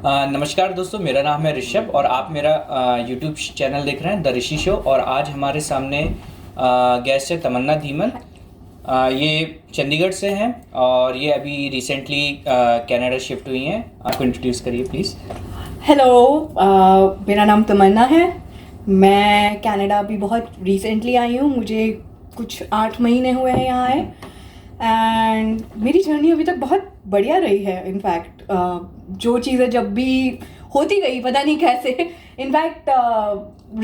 नमस्कार दोस्तों, मेरा नाम है ऋषभ और आप मेरा यूट्यूब चैनल देख रहे हैं द ऋषि शो। और आज हमारे सामने गेस्ट है तमन्ना धीमन। ये चंडीगढ़ से हैं और ये अभी रिसेंटली कनाडा शिफ्ट हुई हैं। आपको इंट्रोड्यूस करिए प्लीज़। हेलो, मेरा नाम तमन्ना है। मैं कनाडा अभी बहुत रिसेंटली आई हूँ। मुझे कुछ 8 महीने हुए हैं यहाँ आए। एंड मेरी जर्नी अभी तक बहुत बढ़िया रही है। इनफैक्ट जो चीज़ें जब भी होती गई पता नहीं कैसे। इनफैक्ट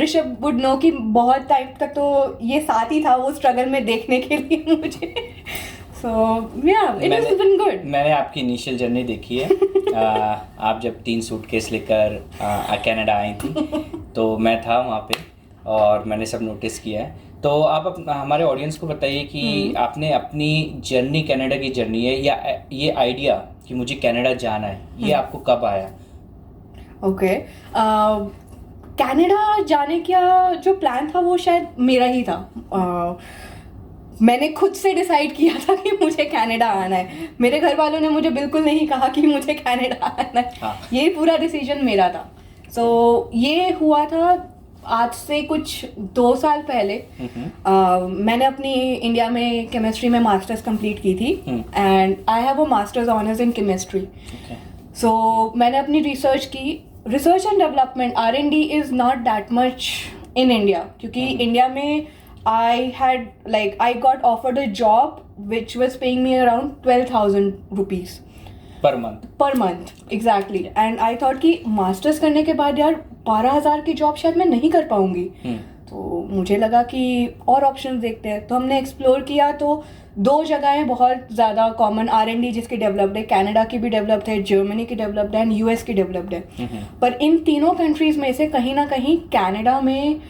ऋषभ वुड नो कि बहुत टाइम तक तो ये साथ ही था वो स्ट्रगल में देखने के लिए मुझे। सो या इट हैज बीन गुड। मैंने आपकी इनिशियल जर्नी देखी है। आप जब 3 सूटकेस लेकर कनाडा आई थी तो मैं था वहाँ पे और मैंने सब नोटिस किया है। तो आप हमारे ऑडियंस को बताइए कि आपने अपनी जर्नी, कनाडा की जर्नी है या ये आइडिया कि मुझे कनाडा जाना है, ये आपको कब आया? ओके, कनाडा जाने का जो प्लान था वो शायद मेरा ही था। मैंने खुद से डिसाइड किया था कि मुझे कनाडा आना है। मेरे घर वालों ने मुझे बिल्कुल नहीं कहा कि मुझे कनाडा आना है। हाँ। ये पूरा डिसीजन मेरा था। सो ये हुआ था आज से कुछ 2 साल पहले। मैंने अपनी इंडिया में केमिस्ट्री में मास्टर्स कंप्लीट की थी and I have a masters honours in chemistry. So मैंने अपनी रिसर्च की। Research and development R&D is not that much in India, क्योंकि इंडिया में I got offered a job which was paying me around 12,000 rupees per month. Exactly. And I thought कि masters करने के बाद यार 12,000 की जॉब शायद मैं नहीं कर पाऊंगी। तो मुझे लगा कि और ऑप्शंस देखते हैं। तो हमने एक्सप्लोर किया तो 2 जगहें बहुत ज़्यादा कॉमन R&D जिसकी डेवलप्ड है, कनाडा की भी डेवलप्ड है, जर्मनी की डेवलप्ड है एंड US की डेवलप्ड है। पर इन तीनों कंट्रीज़ में से कहीं ना कहीं कनाडा में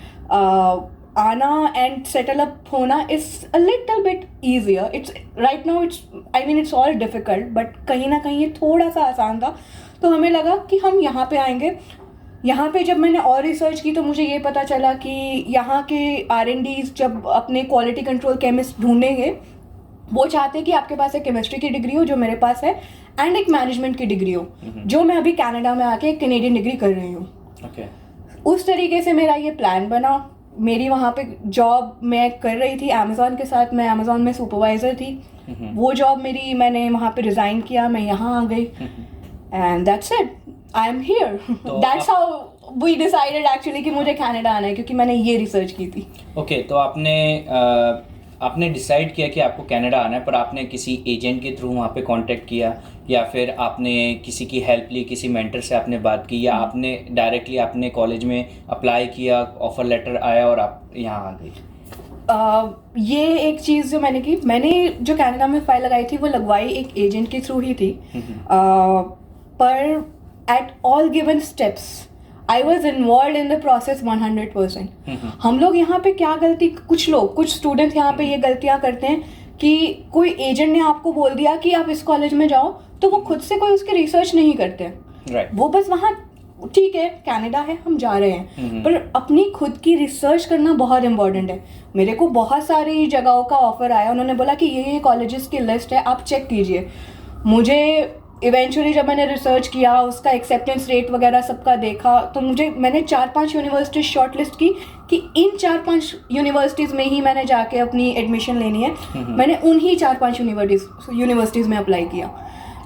आना एंड सेटल अप होना is a little bit easier. It's right now it's all difficult, but कहीं ना कहीं ये थोड़ा सा आसान था। तो हमें लगा कि हम यहाँ पे आएंगे। यहाँ पे जब मैंने और रिसर्च की तो मुझे ये पता चला कि यहाँ के R&Ds जब अपने क्वालिटी कंट्रोल केमिस्ट ढूंढेंगे, वो चाहते हैं कि आपके पास एक केमिस्ट्री की डिग्री हो जो मेरे पास है एंड एक मैनेजमेंट की डिग्री हो, जो मैं अभी कनाडा में आके एक कैनेडियन डिग्री कर रही हूँ। उस तरीके से मेरा ये प्लान बना। मेरी वहाँ पे जॉब मैं कर रही थी अमेज़ॉन के साथ। मैं अमेज़ॉन में सुपरवाइज़र थी। वो जॉब मैंने वहाँ पे रिज़ाइन किया, मैं यहाँ आ गई and that's it, I am here. That's how we decided actually कि मुझे कनाडा आना है, क्योंकि मैंने ये रिसर्च की थी। ओके, तो आपने डिसाइड किया कि आपको कनाडा आना है, पर आपने किसी एजेंट के थ्रू वहाँ पे कांटेक्ट किया या फिर आपने किसी की हेल्प ली, किसी मेंटर से आपने बात की, या आपने डायरेक्टली अपने कॉलेज में अप्लाई किया, ऑफर लेटर आया और आप यहाँ आ गई? ये एक चीज़ जो मैंने की, मैंने जो कनाडा में फाइल लगाई थी वो लगवाई एक एजेंट के थ्रू ही थी। पर at all given steps I was involve in the process 100%। हम लोग यहाँ पे क्या गलती, कुछ स्टूडेंट यहाँ पे ये गलतियाँ करते हैं कि कोई एजेंट ने आपको बोल दिया कि आप इस कॉलेज में जाओ, तो वो खुद से कोई उसकी रिसर्च नहीं करते। वो बस वहाँ ठीक है कनाडा है हम जा रहे हैं, पर अपनी खुद की रिसर्च करना बहुत इंपॉर्टेंट है। मेरे को बहुत सारी जगहों का ऑफर आया, उन्होंने बोला कि ये कॉलेजेस की लिस्ट है, आप चेक कीजिए। मुझे इवेंचुअली जब मैंने रिसर्च किया, उसका एक्सेप्टेंस रेट वगैरह सबका देखा, तो मैंने 4-5 यूनिवर्सिटीज़ शॉर्ट लिस्ट की कि इन 4-5 यूनिवर्सिटीज़ में ही मैंने जाके अपनी एडमिशन लेनी है। मैंने उन्हीं 4-5 यूनिवर्सिटीज़ में अप्लाई किया।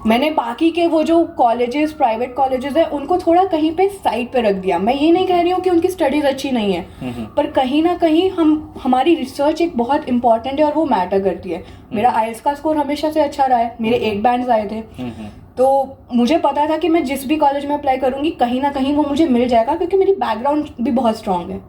मैंने बाकी के वो जो कॉलेजेस, प्राइवेट कॉलेजेस है, उनको थोड़ा कहीं पे साइड पे रख दिया। मैं ये नहीं कह रही हूँ कि उनकी स्टडीज़ अच्छी नहीं है, पर कहीं ना कहीं हमारी रिसर्च एक बहुत इंपॉर्टेंट है और वो मैटर करती है। मेरा IELTS का स्कोर हमेशा से अच्छा रहा है, मेरे 8 बैंड्स आए थे। तो मुझे पता था कि मैं जिस भी कॉलेज में अप्लाई करूँगी कहीं ना कहीं वो मुझे मिल जाएगा, क्योंकि मेरी बैकग्राउंड भी बहुत स्ट्रांग है।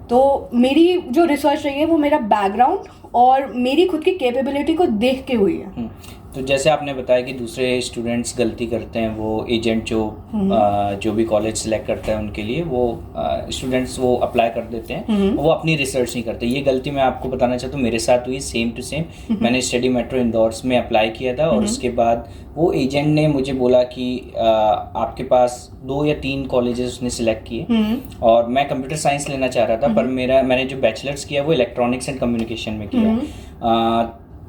तो मेरी जो रिसर्च रही है वो मेरा बैकग्राउंड और मेरी खुद की कैपेबिलिटी को देख के हुई है। तो जैसे आपने बताया कि दूसरे स्टूडेंट्स गलती करते हैं, वो एजेंट जो भी कॉलेज सेलेक्ट करता है उनके लिए वो स्टूडेंट्स वो अप्लाई कर देते हैं, वो अपनी रिसर्च नहीं करते। ये गलती मैं आपको बताना चाहता हूँ, मेरे साथ हुई सेम टू सेम। मैंने स्टडी मेट्रो इंदौर में अप्लाई किया था और उसके बाद वो एजेंट ने मुझे बोला कि आपके पास 2 या 3 कॉलेजेस उसने सिलेक्ट किए और मैं कंप्यूटर साइंस लेना चाह रहा था, पर मैंने जो बैचलर्स किया वो इलेक्ट्रॉनिक्स एंड कम्युनिकेशन में किया।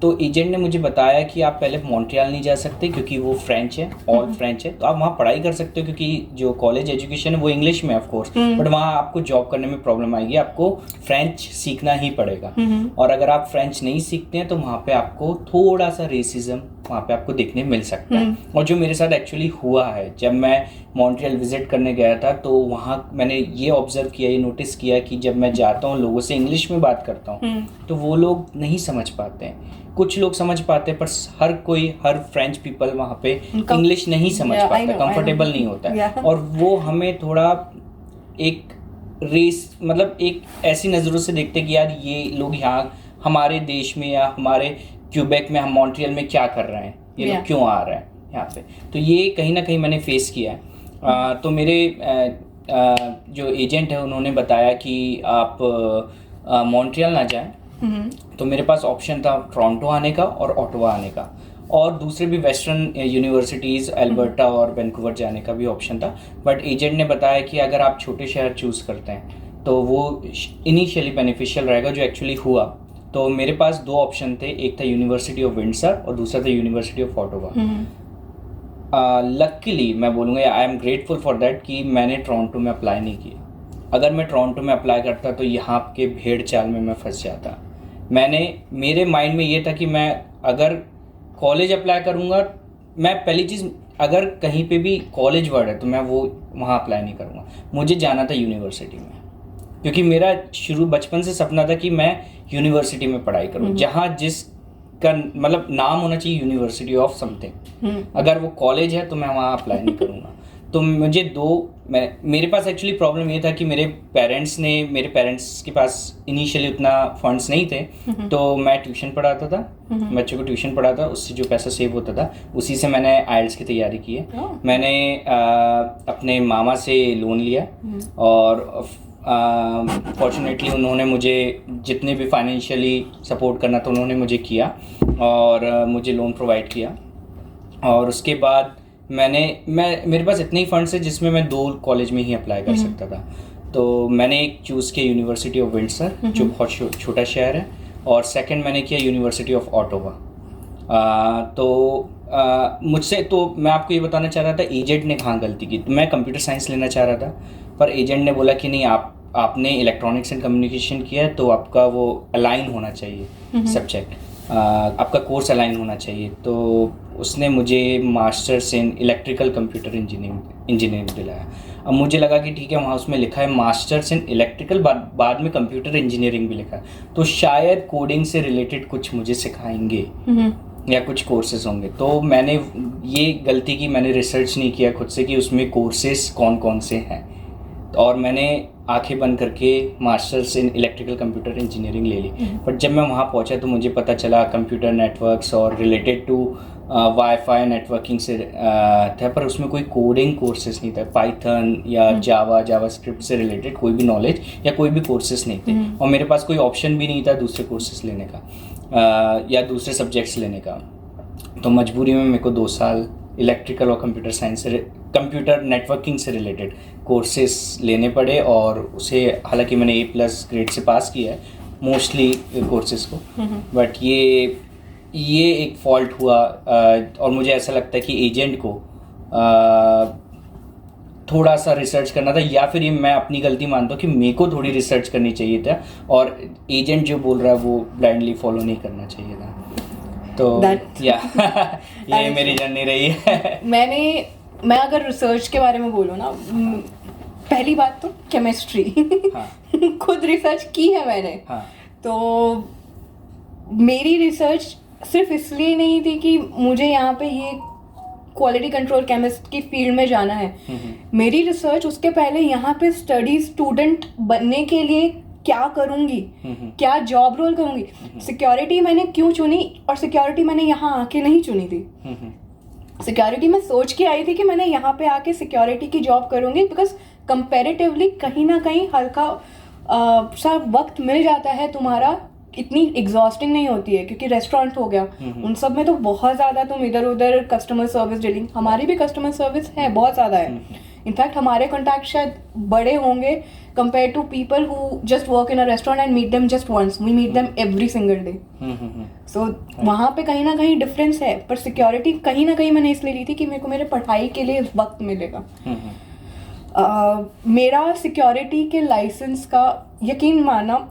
तो एजेंट ने मुझे बताया कि आप पहले मॉन्ट्रियल नहीं जा सकते क्योंकि वो फ्रेंच है, ऑल फ्रेंच है। तो आप वहाँ पढ़ाई कर सकते हो क्योंकि जो कॉलेज एजुकेशन है वो इंग्लिश में ऑफ कोर्स, बट वहाँ आपको जॉब करने में प्रॉब्लम आएगी, आपको फ्रेंच सीखना ही पड़ेगा। और अगर आप फ्रेंच नहीं सीखते हैं तो वहाँ पे आपको थोड़ा सा रेसिज्म वहाँ पे आपको देखने मिल सकता है। और जो मेरे साथ एक्चुअली हुआ है, जब मैं मॉन्ट्रियल विजिट करने गया था तो वहाँ मैंने ये ऑब्जर्व किया, ये नोटिस किया कि जब मैं जाता हूँ लोगों से इंग्लिश में बात करता हूँ तो वो लोग नहीं समझ पाते हैं। कुछ लोग समझ पाते हैं पर हर फ्रेंच पीपल वहाँ पे इंग्लिश नहीं समझ पाता, कंफर्टेबल नहीं होता है। और वो हमें थोड़ा एक रेस मतलब एक ऐसी नज़रों से देखते कि यार ये लोग यहाँ हमारे देश में या हमारे क्यूबेक में, हम मॉन्ट्रियल में क्या कर रहे हैं, ये लोग क्यों आ रहे हैं यहाँ पे। तो ये कहीं ना कहीं मैंने फेस किया है। तो मेरे जो एजेंट है उन्होंने बताया कि आप मॉन्ट्रियल ना जाएं। तो मेरे पास ऑप्शन था टोरंटो आने का और ओटावा आने का, और दूसरे भी वेस्टर्न यूनिवर्सिटीज़ एल्बर्टा और वैंकूवर जाने का भी ऑप्शन था। बट एजेंट ने बताया कि अगर आप छोटे शहर चूज़ करते हैं तो वो इनिशियली बेनिफिशियल रहेगा, जो एक्चुअली हुआ। तो मेरे पास दो ऑप्शन थे, एक था यूनिवर्सिटी ऑफ विंडसर और दूसरा था यूनिवर्सिटी ऑफ ओटावा। लकीली मैं बोलूँगा I am grateful for that कि मैंने टोरंटो में अप्लाई नहीं किया। अगर मैं टोरंटो में अप्लाई करता तो यहाँ के भेड़ चाल में मैं फंस जाता। मेरे माइंड में ये था कि मैं अगर कॉलेज अप्लाई करूँगा, मैं पहली चीज़ अगर कहीं पे भी कॉलेज वर्ड है तो मैं वो वहाँ अप्लाई नहीं करूँगा, मुझे जाना था यूनिवर्सिटी में। क्योंकि मेरा बचपन से सपना था कि मैं यूनिवर्सिटी में पढ़ाई करूँ जहाँ जिसका मतलब नाम होना चाहिए यूनिवर्सिटी ऑफ समथिंग। अगर वो कॉलेज है तो मैं वहाँ अप्लाई नहीं करूँगा। तो मेरे पास एक्चुअली प्रॉब्लम ये था कि मेरे पेरेंट्स के पास इनिशियली उतना फंड्स नहीं थे, तो मैं ट्यूशन पढ़ाता था, बच्चों को ट्यूशन पढ़ाता, उससे जो पैसा सेव होता था उसी से मैंने आइल्स की तैयारी की है। मैंने अपने मामा से लोन लिया और फॉर्चुनेटली उन्होंने मुझे जितने भी फाइनेंशियली सपोर्ट करना था उन्होंने मुझे किया और मुझे लोन प्रोवाइड किया। और उसके बाद मेरे पास इतने ही फंड्स है जिसमें मैं 2 कॉलेज में ही अप्लाई कर सकता था। तो मैंने एक चूज़ किया यूनिवर्सिटी ऑफ विंडसर जो बहुत छोटा शहर है, और सेकंड मैंने किया यूनिवर्सिटी ऑफ ओटावा। मुझसे तो मैं आपको ये बताना चाह रहा था एजेंट ने कहाँ गलती की। तो मैं कंप्यूटर साइंस लेना चाह रहा था पर एजेंट ने बोला कि नहीं, आपने इलेक्ट्रॉनिक्स एंड कम्युनिकेशन किया है तो आपका वो अलाइन होना चाहिए सब्जेक्ट, आपका कोर्स अलाइन होना चाहिए। तो उसने मुझे masters in electrical computer engineering दिलाया। अब मुझे लगा कि ठीक है, वहाँ उसमें लिखा है मास्टर्स इन इलेक्ट्रिकल, बाद में कंप्यूटर इंजीनियरिंग भी लिखा है, तो शायद कोडिंग से रिलेटेड कुछ मुझे सिखाएंगे या कुछ कोर्सेज होंगे। तो मैंने ये गलती की, मैंने रिसर्च नहीं किया खुद से कि उसमें कोर्सेज कौन कौन से हैं, और मैंने आंखें बंद करके masters in electrical computer engineering ले ली। बट जब मैं वहाँ पहुँचा तो मुझे पता चला कंप्यूटर नेटवर्क्स और रिलेटेड टू वाईफाई नेटवर्किंग से था, पर उसमें कोई कोडिंग कोर्सेज नहीं था। पाइथन या जावास्क्रिप्ट से रिलेटेड कोई भी नॉलेज या कोई भी कोर्सेज नहीं थे, और मेरे पास कोई ऑप्शन भी नहीं था दूसरे कोर्सेज लेने का या दूसरे सब्जेक्ट्स लेने का। तो मजबूरी में मेरे को 2 साल इलेक्ट्रिकल और कंप्यूटर साइंस से कंप्यूटर नेटवर्किंग से रिलेटेड कोर्सेज लेने पड़े, और उसे हालांकि मैंने A+ ग्रेड से पास किया है मोस्टली कोर्सेज को। बट ये एक फॉल्ट हुआ, और मुझे ऐसा लगता है कि एजेंट को थोड़ा सा रिसर्च करना था, या फिर ये मैं अपनी गलती मानता हूँ कि मेरे को थोड़ी रिसर्च करनी चाहिए था, और एजेंट जो बोल रहा है वो ब्लाइंडली फॉलो नहीं करना चाहिए था। तो ये मेरी जर्नी रही है। मैं अगर रिसर्च के बारे में बोलूँ ना, पहली बात तो केमिस्ट्री खुद रिसर्च की है मैंने। तो मेरी रिसर्च सिर्फ इसलिए नहीं थी कि मुझे यहाँ पे ये क्वालिटी कंट्रोल केमिस्ट की फील्ड में जाना है। मेरी रिसर्च उसके पहले यहाँ पे स्टडी स्टूडेंट बनने के लिए क्या करूँगी, क्या जॉब रोल करूँगी, सिक्योरिटी मैंने क्यों चुनी, और सिक्योरिटी मैंने यहाँ आके नहीं चुनी थी। सिक्योरिटी में सोच के आई थी कि मैंने यहाँ पे आके सिक्योरिटी की जॉब करूँगी, बिकॉज कंपैरेटिवली कहीं ना कहीं हल्का सा वक्त मिल जाता है तुम्हारा, इतनी एग्जॉस्टिंग नहीं होती है। क्योंकि रेस्टोरेंट हो गया, उन सब में तो बहुत ज़्यादा तुम इधर उधर कस्टमर सर्विस डीलिंग, हमारी भी कस्टमर सर्विस है, बहुत ज़्यादा है। इनफैक्ट हमारे कॉन्टैक्ट शायद बड़े होंगे compared to people who just work in a restaurant and meet them just once. We meet them every single day. So वहाँ पे कहीं ना कहीं डिफरेंस है, पर सिक्योरिटी कहीं ना कहीं मैंने इसलिए ली थी कि मेरे को मेरे पढ़ाई के लिए वक्त मिलेगा. मेरा सिक्योरिटी के लाइसेंस का यकीन माना,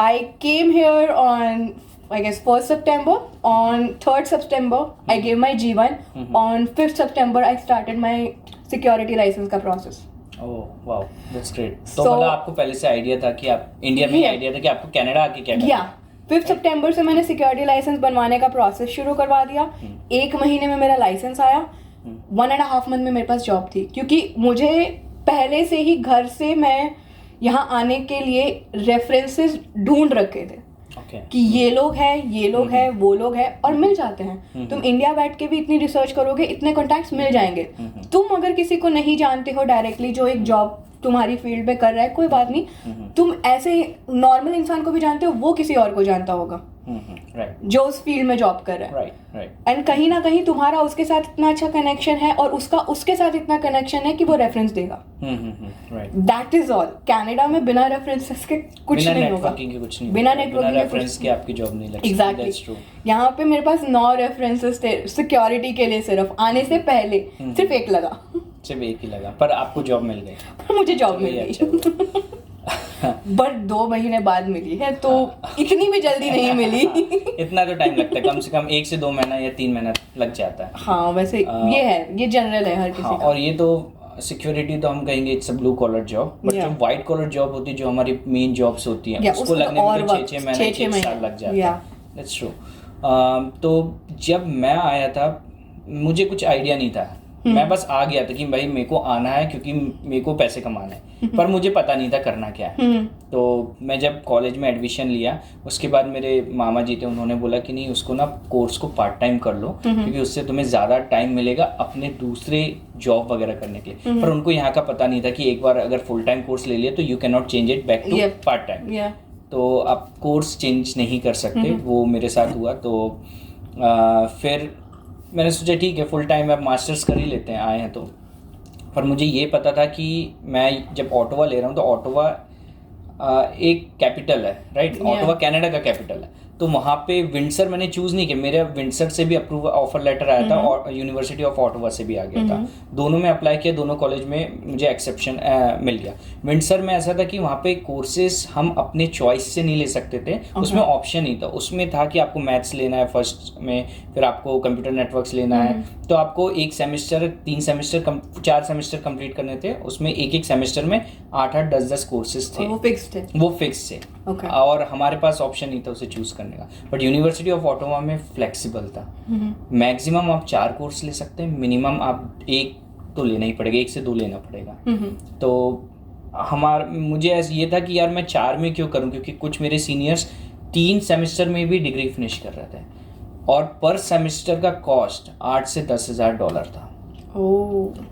I came here on I guess 1st September. On 3rd September I gave my G1. On 5th September I started my security license का process. Oh wow, that's great. तो मतलब आपको पहले से आइडिया था कि आप इंडिया में आइडिया था कि आपको कनाडा आके क्या करना है? 5th September से मैंने सिक्योरिटी लाइसेंस बनवाने का प्रोसेस शुरू करवा दिया. 1 महीने में मेरा लाइसेंस आया. 1.5 मंथ में मेरे पास जॉब थी, क्योंकि मुझे पहले से ही घर से मैं यहाँ आने के लिए रेफरेंसेस ढूंढ रखे थे. कि ये लोग हैं वो लोग हैं, और मिल जाते हैं. तुम इंडिया बैठ के भी इतनी रिसर्च करोगे, इतने कॉन्टैक्ट्स मिल जाएंगे. तुम अगर किसी को नहीं जानते हो डायरेक्टली जो एक जॉब तुम्हारी फील्ड में कर रहा है, कोई बात नहीं, तुम ऐसे नॉर्मल इंसान को भी जानते हो, वो किसी और को जानता होगा जो उस फील्ड में जॉब कर रहा है. एंड कहीं ना कहीं तुम्हारा उसके साथ इतना अच्छा कनेक्शन है और उसका उसके साथ इतना कनेक्शन है कि वो रेफरेंस देगा. That is all. कनाडा में बिना रेफरेंसेस के कुछ नहीं होगा. बिना नेटवर्किंग रेफरेंस के आपकी जॉब नहीं लगती. एग्जैक्टली. यहाँ पे मेरे पास 9 रेफरेंसेस थे सिक्योरिटी के लिए. सिर्फ आने से पहले सिर्फ एक लगा. सिर्फ एक ही लगा, पर आपको जॉब मिल गई. मुझे जॉब मिल गई. बट 2 महीने बाद मिली है, तो इतनी भी जल्दी नहीं मिली. इतना तो टाइम लगता है, कम से कम 1 से 2 महीना या 3 महीना लग जाता है. हाँ वैसे ये है, ये जनरल है हर किसी का. और ये तो सिक्योरिटी तो हम कहेंगे it's a blue collar job, but जो व्हाइट कॉलर जॉब होती है, जो हमारी मेन जॉब्स होती हैं, उसको लगने में 6 महीने 1 साल लग जाता है. That's true. तो जब मैं आया था मुझे कुछ आइडिया नहीं था. मैं बस आ गया था कि भाई मेरे को आना है क्योंकि मेरे को पैसे कमाना है, पर मुझे पता नहीं था करना क्या है. तो मैं जब कॉलेज में एडमिशन लिया, उसके बाद मेरे मामा जी थे, उन्होंने बोला कि नहीं, उसको ना कोर्स को पार्ट टाइम कर लो, क्योंकि उससे तुम्हें ज़्यादा टाइम मिलेगा अपने दूसरे जॉब वगैरह करने के लिए. पर उनको यहाँ का पता नहीं था कि एक बार अगर फुल टाइम कोर्स ले लिया तो you can not change it back to part time. तो आप कोर्स चेंज नहीं कर सकते. वो मेरे साथ हुआ. तो फिर मैंने सोचा ठीक है फुल टाइम अब मास्टर्स कर ही लेते हैं, आए हैं तो. पर मुझे ये पता था कि मैं जब ऑटोवा ले रहा हूँ तो ऑटोवा एक कैपिटल है, राइट. ऑटोवा कनाडा का कैपिटल है. तो वहाँ पे विंडसर मैंने चूज़ नहीं किया. मेरे विंडसर से भी अप्रूव ऑफर लेटर आया था और यूनिवर्सिटी ऑफ ऑटोवा से भी आ गया था. दोनों में अप्लाई किया, दोनों कॉलेज में मुझे एक्सेप्शन मिल गया. विंडसर में ऐसा था कि वहाँ पे कोर्सेज हम अपने चॉइस से नहीं ले सकते थे. उसमें ऑप्शन ही था. उसमें था कि आपको मैथ्स लेना है फर्स्ट में, फिर आपको कंप्यूटर नेटवर्क्स लेना है. तो आपको 1 सेमेस्टर 3 सेमेस्टर 4 सेमेस्टर कंप्लीट करने थे. उसमें एक सेमेस्टर में 8-8 10-10 कोर्सेज थे. वो फिक्स थे. और हमारे पास ऑप्शन नहीं था उसे चूज करने का. बट यूनिवर्सिटी ऑफ ऑटोवा में फ्लेक्सिबल था. मैक्सिमम आप 4 कोर्स ले सकते हैं, मिनिमम आप 1 तो लेना ही पड़ेगा, 1 से 2 लेना पड़ेगा. तो मुझे ऐसा ये था कि यार मैं 4 में क्यों करूं, क्योंकि कुछ मेरे सीनियर्स 3 सेमेस्टर में भी डिग्री फिनिश कर रहे थे और पर सेमेस्टर का कॉस्ट $8,000 से $10,000 था.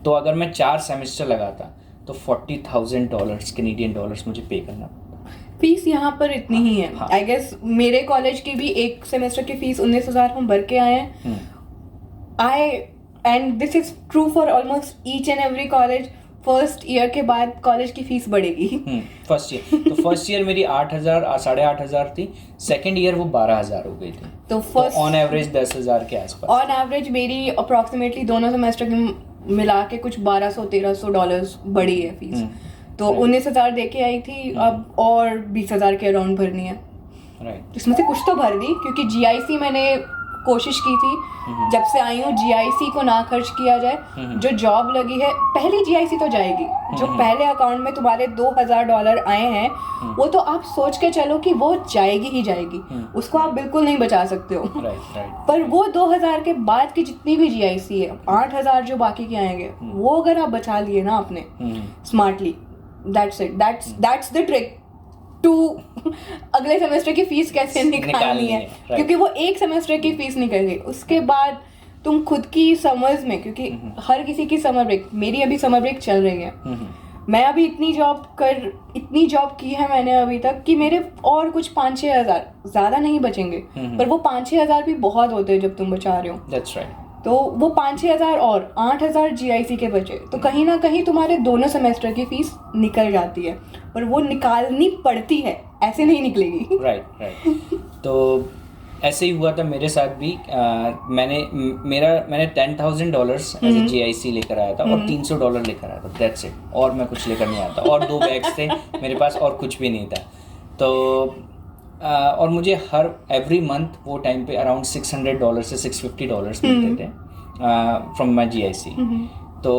तो अगर मैं 4 सेमेस्टर लगाता तो $40,000 कैनेडियन डॉलर्स मुझे पे करना. फीस यहाँ पर इतनी ही है. आई गेस मेरे कॉलेज की भी 1 सेमेस्टर की फीस 19,000 हम भर के आए हैं. And this is true for almost each and every college. First year के बाद कॉलेज की फीस बढ़ेगी. फर्स्ट ईयर मेरी 8,000 8,500 थी. सेकंड ईयर वो 12,000 हो गई थी. तो ऑन एवरेज 10,000 के आसपास. ऑन एवरेज मेरी अप्रोक्सीमेटली दोनों सेमेस्टर की मिला के कुछ $1,200-1,300 बढ़ी है फीस. तो 19,000 दे के आई थी, अब और 20,000 के अराउंड भरनी है. इसमें से कुछ तो भर दी, क्योंकि GIC मैंने कोशिश की थी जब से आई हूँ GIC को ना खर्च किया जाए. जो जॉब लगी है पहली GIC तो जाएगी. जो पहले अकाउंट में तुम्हारे $2,000 आए हैं वो तो आप सोच के चलो कि वो जाएगी ही जाएगी. उसको आप बिल्कुल नहीं बचा सकते हो. पर वो 2,000 के बाद की जितनी भी GIC है, 8,000 जो बाकी के आएंगे, वो अगर आप बचा लिए ना आपने smartly, that's it. That's the trick to अगले सेमेस्टर की फीस कैसे निकालनी है. क्योंकि वो 1 सेमेस्टर की फीस निकल गई. उसके बाद तुम खुद की समझ में, क्योंकि हर किसी की समर ब्रेक, मेरी अभी समर ब्रेक चल रही है. मैं अभी इतनी जॉब की है मैंने अभी तक कि मेरे और कुछ 5-6 हज़ार, ज़्यादा नहीं बचेंगे. पर वो 5-6 हज़ार भी बहुत होते हैं जब तुम बचा रहे हो. That's right. तो वो 5-6 हज़ार और 8,000 GIC के बचे, तो कहीं ना कहीं तुम्हारे दोनों सेमेस्टर की फीस निकल जाती है, पर वो निकालनी पड़ती है, ऐसे नहीं निकलेगी। राइट। तो ऐसे ही हुआ था मेरे साथ भी। मैंने $10,000 एज ए GIC लेकर आया था और $300 लेकर आया था, दैट्स इट, और मैं कुछ लेकर नहीं आया था, और 2 बैग्स थे मेरे पास और कुछ भी नहीं था। तो और मुझे एवरी मंथ वो टाइम पे अराउंड $600 से $650 मिलते थे फ्रॉम माई GIC। तो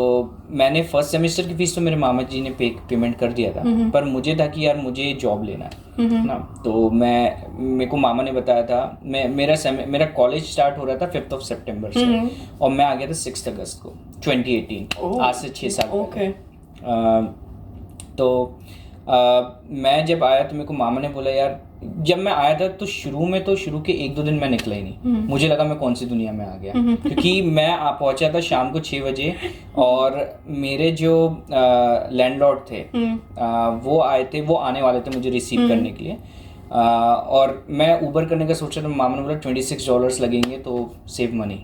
मैंने फर्स्ट सेमेस्टर की फीस तो मेरे मामा जी ने पेमेंट कर दिया था, पर मुझे था कि यार मुझे जॉब लेना है ना। तो मेरे को मामा ने बताया था, मेरा कॉलेज स्टार्ट हो रहा था 5 सितंबर से, और मैं आ गया था 6 अगस्त को 2018, आज से 6 साल पहले। तो मैं जब आया तो मेरे को मामा ने बोला यार, जब मैं आया था तो शुरू के 1-2 दिन मैं निकला ही नहीं। मुझे लगा मैं कौन सी दुनिया में आ गया, क्योंकि मैं पहुंचा था शाम को 6 बजे, और मेरे जो लैंडलॉर्ड थे वो आने वाले थे मुझे रिसीव करने के लिए। और मैं ऊबर करने का सोचा था, मामा ने बोला $26 लगेंगे, तो सेव मनी,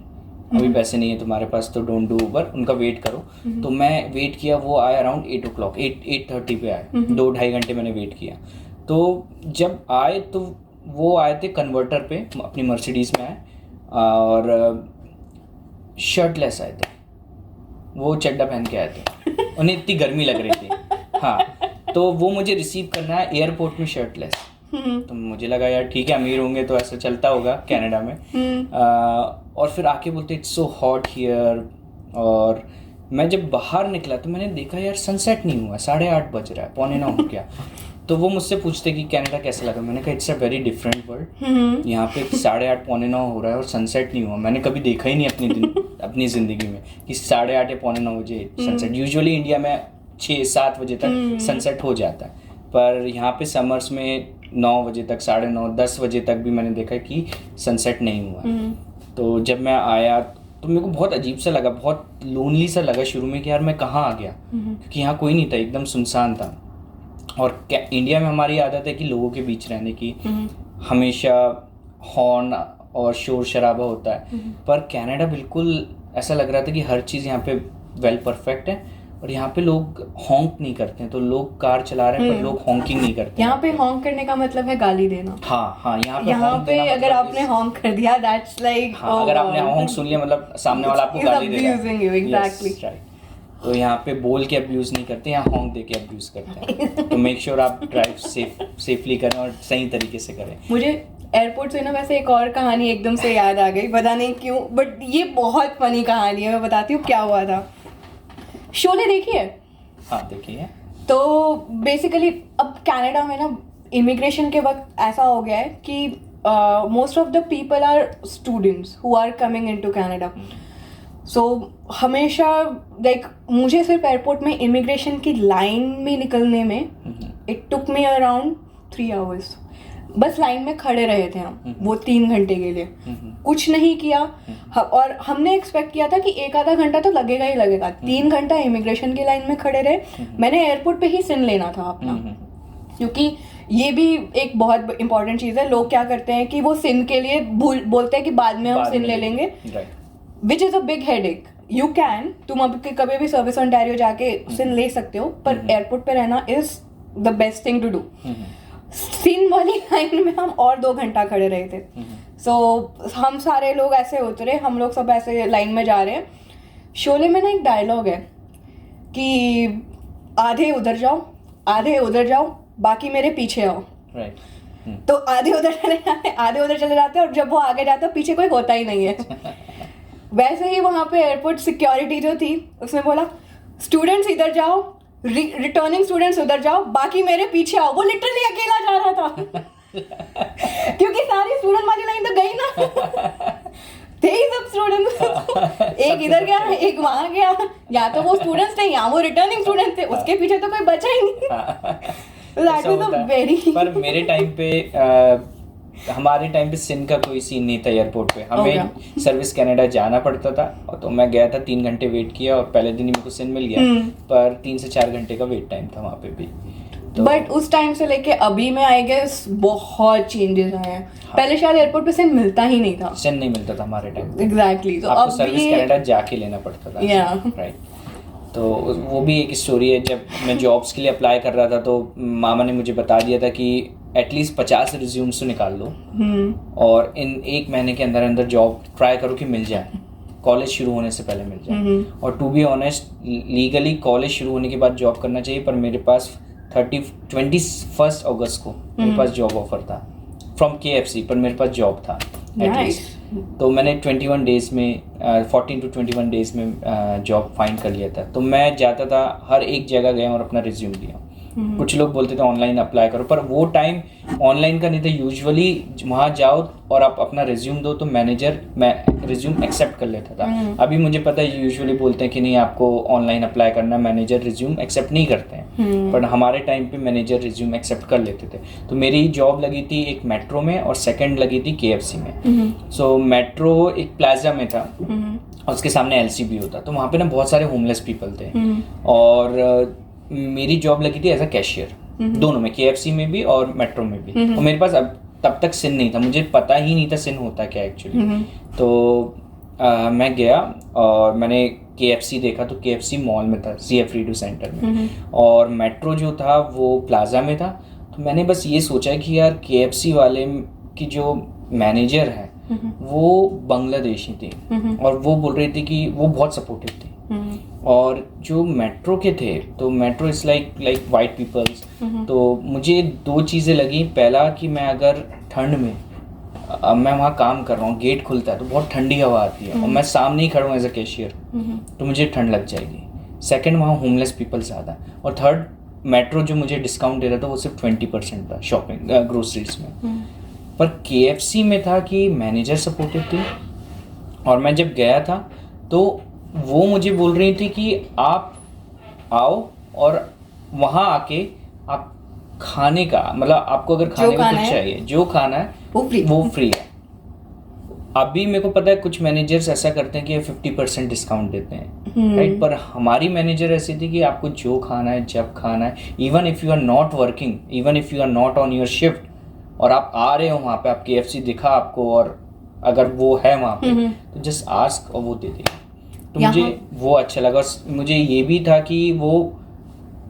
अभी पैसे नहीं है तुम्हारे पास तो डोंट डू ऊबर, उनका वेट करो। तो मैं वेट किया, वो आया अराउंड 8:30 पे आए, 2-2.5 घंटे मैंने वेट किया। तो जब आए तो वो आए थे कन्वर्टर पे, अपनी मर्सिडीज में आए, और शर्टलेस आए थे, वो चड्डा पहन के आए थे, उन्हें इतनी गर्मी लग रही थी। हाँ, तो वो मुझे रिसीव करना है एयरपोर्ट में शर्टलेस। तो मुझे लगा यार ठीक है, अमीर होंगे तो ऐसा चलता होगा कनाडा में। और फिर आके बोलते इट्स सो हॉट हियर, और मैं जब बाहर निकला तो मैंने देखा यार सनसेट नहीं हुआ, 8:30 बज रहा है, 8:45 हो गया। तो वो मुझसे पूछते कि कनाडा कैसा लगा, मैंने कहा it's a very different world, यहाँ पे 8:30 9:45 हो रहा है और सनसेट नहीं हुआ। मैंने कभी देखा ही नहीं अपनी ज़िंदगी में कि 8:30 या 9:45 बजे सनसेट। यूजुअली इंडिया में 6-7 बजे तक सनसेट हो जाता है, पर यहाँ पे समर्स में 9 बजे तक, 9:30, 10 बजे तक भी मैंने देखा कि सनसेट नहीं हुआ। तो जब मैं आया तो मेरे को बहुत अजीब सा लगा, बहुत लोनली सा लगा शुरू में कि यार मैं कहाँ आ गया, क्योंकि यहाँ कोई नहीं था, एकदम सुनसान था। और इंडिया में हमारी आदत है कि लोगों के बीच रहने की, हमेशा हॉर्न और शोर शराबा होता है, पर कनाडा बिल्कुल ऐसा लग रहा था कि हर चीज़ यहाँ पे वेल परफेक्ट है, और यहाँ पे लोग हॉन्क नहीं करते हैं। तो लोग कार चला रहे हैं पर लोग हॉन्किंग नहीं करते। यहाँ पे हॉन्क करने का मतलब है गाली देना। हाँ, यहाँ पे अगर आपने हॉन्क कर दिया दैट्स लाइक, अगर आपने हॉन्क सुन लिया मतलब सामने वाला आपको गाली दे रहा है। एग्जैक्टली। तो यहाँ पे बोल के अब्यूज नहीं करते, यहाँ हॉन्क दे के अब्यूज करते हैं। तो मेक श्योर आप ड्राइव सेफली करें और सही तरीके से करें। मुझे एयरपोर्ट से ना वैसे एक और कहानी एकदम से याद आ गई, पता नहीं क्यों, बट ये बहुत फनी कहानी है, मैं बताती हूँ क्या हुआ था। शोले देखी है? हाँ, देखी है। तो बेसिकली अब कनाडा में ना इमिग्रेशन के वक्त ऐसा हो गया है कि most of the people are students who are coming into Canada. So हमेशा लाइक मुझे सिर्फ एयरपोर्ट में इमिग्रेशन की लाइन में निकलने में it took me around 3 hours। बस लाइन में खड़े रहे थे हम वो 3 घंटे के लिए, कुछ नहीं किया। और हमने एक्सपेक्ट किया था कि 1-आधा घंटा तो लगेगा ही लगेगा। 3 घंटा इमिग्रेशन की लाइन में खड़े रहे। मैंने एयरपोर्ट पे ही सिन लेना था अपना, क्योंकि ये भी एक बहुत इंपॉर्टेंट चीज़ है। लोग क्या करते हैं कि वो सिन के लिए बोलते हैं कि बाद में हम सिन ले लेंगे, विच is a big headache. You can, तुम अब कभी भी सर्विस ओंटारियो जाके सिन ले सकते हो, पर एयरपोर्ट पे रहना is the best thing to do. सिन वाली लाइन में हम और 2 घंटा खड़े रहे थे। सो हम सारे लोग ऐसे उतरे, हम लोग सब ऐसे लाइन में जा रहे हैं। शोले में ना एक डायलॉग है कि आधे उधर जाओ, आधे उधर जाओ, बाकी मेरे पीछे आओ। तो आधे उधर चले जाते, आधे उधर चले जाते हैं, और जब वो आगे जाते हैं पीछे कोई होता ही नहीं है। वैसे ही वहाँ पे एयरपोर्ट सिक्योरिटी जो थी उसने बोला स्टूडेंट्स इधर जाओ, रिटर्निंग स्टूडेंट्स उधर जाओ, बाकी मेरे पीछे आओ। वो लिटरली अकेला जा रहा था क्योंकि सारी स्टूडेंट वाली लाइन तो गई ना। थे ही सब स्टूडेंट्स, एक इधर गया, एक वहां गया। या तो वो स्टूडेंट्स थे या वो रिटर्निंग स्टूडेंट थे, उसके पीछे तो कोई बचा ही नहीं। That was a very. पर मेरे टाइम पे हमारे टाइम पे सिन का कोई सीन नहीं था एयरपोर्ट पे। हमें सर्विस कनाडा जाना पड़ता था, और तो मैं गया था, 3 घंटे वेट किया और पहले दिन ही मेरे को सिन मिल गया। पर 3 से 4 घंटे का वेट टाइम था वहाँ पे भी। बट उस टाइम से लेके अभी में आई गेस बहुत चेंजेस आए हैं। पहले शायद एयरपोर्ट पे सिन मिलता ही नहीं था, सिन नहीं मिलता था हमारे टाइम। एग्जैक्टली। तो आपको अब सर्विस कनाडा जाके लेना पड़ता था। राइट। तो वो भी एक स्टोरी है। जब मैं जॉब्स के लिए अप्लाई कर रहा था तो मामा ने मुझे बता दिया था कि एटलीस्ट 50 रिज्यूम्स तो निकाल लो और इन 1 महीने के अंदर अंदर जॉब ट्राई करो कि मिल जाए, कॉलेज शुरू होने से पहले मिल जाए। और to be honest legally college शुरू होने के बाद जॉब करना चाहिए, पर मेरे पास 21 अगस्त को मेरे पास जॉब ऑफर था फ्रॉम KFC, पर मेरे पास जॉब था एटलीस्ट। तो मैंने 21 डेज में 14 to 21 डेज में जॉब फाइंड कर लिया था। तो मैं जाता था, हर एक जगह गया और अपना रिज्यूम दिया। कुछ लोग बोलते थे ऑनलाइन अप्लाई करो, पर वो टाइम ऑनलाइन का नहीं था। यूजुअली वहाँ जाओ और आप अपना रिज्यूम दो तो मैनेजर रिज्यूम एक्सेप्ट कर लेता था। अभी मुझे पता है यूजुअली बोलते हैं कि नहीं आपको ऑनलाइन अप्लाई करना, मैनेजर रिज्यूम एक्सेप्ट नहीं करते हैं, पर हमारे टाइम पे मैनेजर रिज्यूम एक्सेप्ट कर लेते थे। तो मेरी जॉब लगी थी एक मेट्रो में और सेकेंड लगी थी KFC में। सो मेट्रो एक प्लाजा में था और उसके सामने LCB होता, तो वहाँ पे ना बहुत सारे होमलेस पीपल थे। और मेरी जॉब लगी थी एज अ कैशियर, दोनों में, KFC में भी और मेट्रो में भी। और मेरे पास अब तब तक सिन नहीं था, मुझे पता ही नहीं था सिन होता क्या एक्चुअली। तो मैं गया और मैंने KFC देखा, तो KFC मॉल में था, CF रीडू सेंटर में, और मेट्रो जो था वो प्लाजा में था। तो मैंने बस ये सोचा कि यार KFC वाले की जो मैनेजर है वो बांग्लादेशी थी और वो बोल रही थी कि वो बहुत सपोर्टिव थी। और जो मेट्रो के थे, तो metro is like white peoples. तो मुझे 2 चीज़ें लगी। पहला कि मैं अगर ठंड में मैं वहाँ काम कर रहा हूँ, गेट खुलता है तो बहुत ठंडी हवा आती है और मैं सामने ही खड़ा हूँ एज अ कैशियर, तो मुझे ठंड लग जाएगी। सेकंड, वहाँ होमलेस पीपल ज़्यादा। और थर्ड, मेट्रो जो मुझे डिस्काउंट दे रहा था वो सिर्फ 20% था शॉपिंग ग्रोसरीज में। पर KFC में था कि मैनेजर सपोर्टिव थी। और मैं जब गया था तो वो मुझे बोल रही थी कि आप आओ और वहाँ आके आप खाने का, मतलब आपको अगर खाने का कुछ चाहिए, जो खाना है वो फ्री है। अभी मेरे को पता है कुछ मैनेजर्स ऐसा करते हैं कि 50% डिस्काउंट देते हैं, राइट। पर हमारी मैनेजर ऐसी थी कि आपको जो खाना है जब खाना है, even if you are not working, even if you are not on your shift और आप आ रहे हो वहाँ पे, आप KFC दिखा आपको और अगर वो है वहाँ पे तो जस्ट आस्क और वो दे देगी। तो मुझे वो अच्छा लगा। मुझे ये भी था कि वो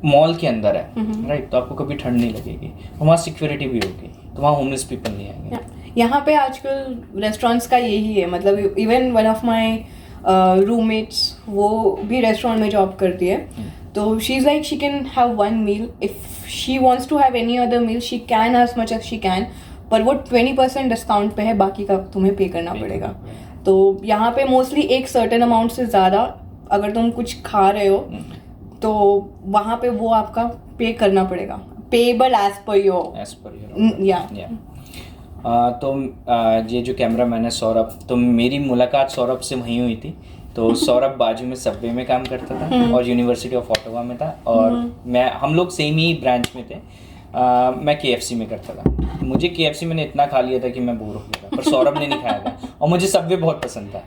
मॉल के अंदर है, राइट, तो आपको कभी ठंड नहीं लगेगी, वहाँ सिक्योरिटी भी होगी, तो वहाँ होमलेस पीपल नहीं आएंगे। यहाँ पे आजकल रेस्टोरेंट्स का यही है, मतलब even one of my roommates वो भी रेस्टोरेंट में जॉब करती है। तो she is like she can have 1 meal, if she wants to have any other meal she can as much as she can, पर वो 20% डिस्काउंट पे है, बाकी का तुम्हें पे करना पड़ेगा। तो यहाँ पे मोस्टली एक सर्टेन अमाउंट से ज़्यादा अगर तुम कुछ खा रहे हो तो वहाँ पे वो आपका पे करना पड़ेगा, पेएबल एज पर योर या। तो ये जो कैमरा मैन है सौरभ, तो मेरी मुलाकात सौरभ से वहीं हुई थी। तो सौरभ बाजू में सबवे में काम करता था और यूनिवर्सिटी ऑफ ऑटोवा में था, और हम लोग सेम ही ब्रांच में थे। मैं KFC में करता था। मुझे KFC मैंने इतना खा लिया था कि मैं बोर हो गया था, पर सौरभ ने नहीं खाया था और मुझे सबवे बहुत पसंद था।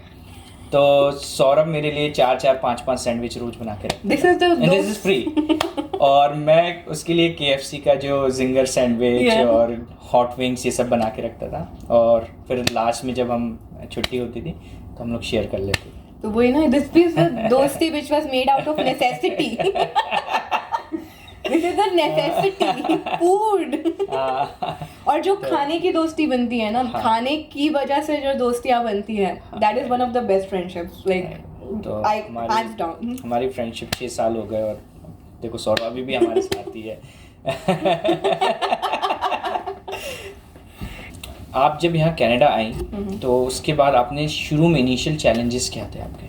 तो सौरभ मेरे लिए 4-4, 5-5 सैंडविच रोज बना के रखता, दिस इज फ्री। और मैं उसके लिए KFC का जो जिंगर सैंडविच और हॉट विंग्स ये सब बना के रखता था, और फिर लास्ट में जब हम छुट्टी होती थी तो हम लोग शेयर कर लेते थे। तो वही ना, दिस इज दोस्ती which was made out of necessity. This is a necessity, food. और जो खाने की दोस्ती बनती है ना, खाने की वजह से जो दोस्तियाँ बनती हैं, that is one of the best friendships. Like, तो hands down. हमारी फ्रेंडशिप 6 साल हो गए और देखो सौरभ अभी भी हमारे साथ ही है। आप जब यहाँ कनाडा आई तो उसके बाद आपने शुरू में इनिशियल चैलेंजेस क्या थे आपके?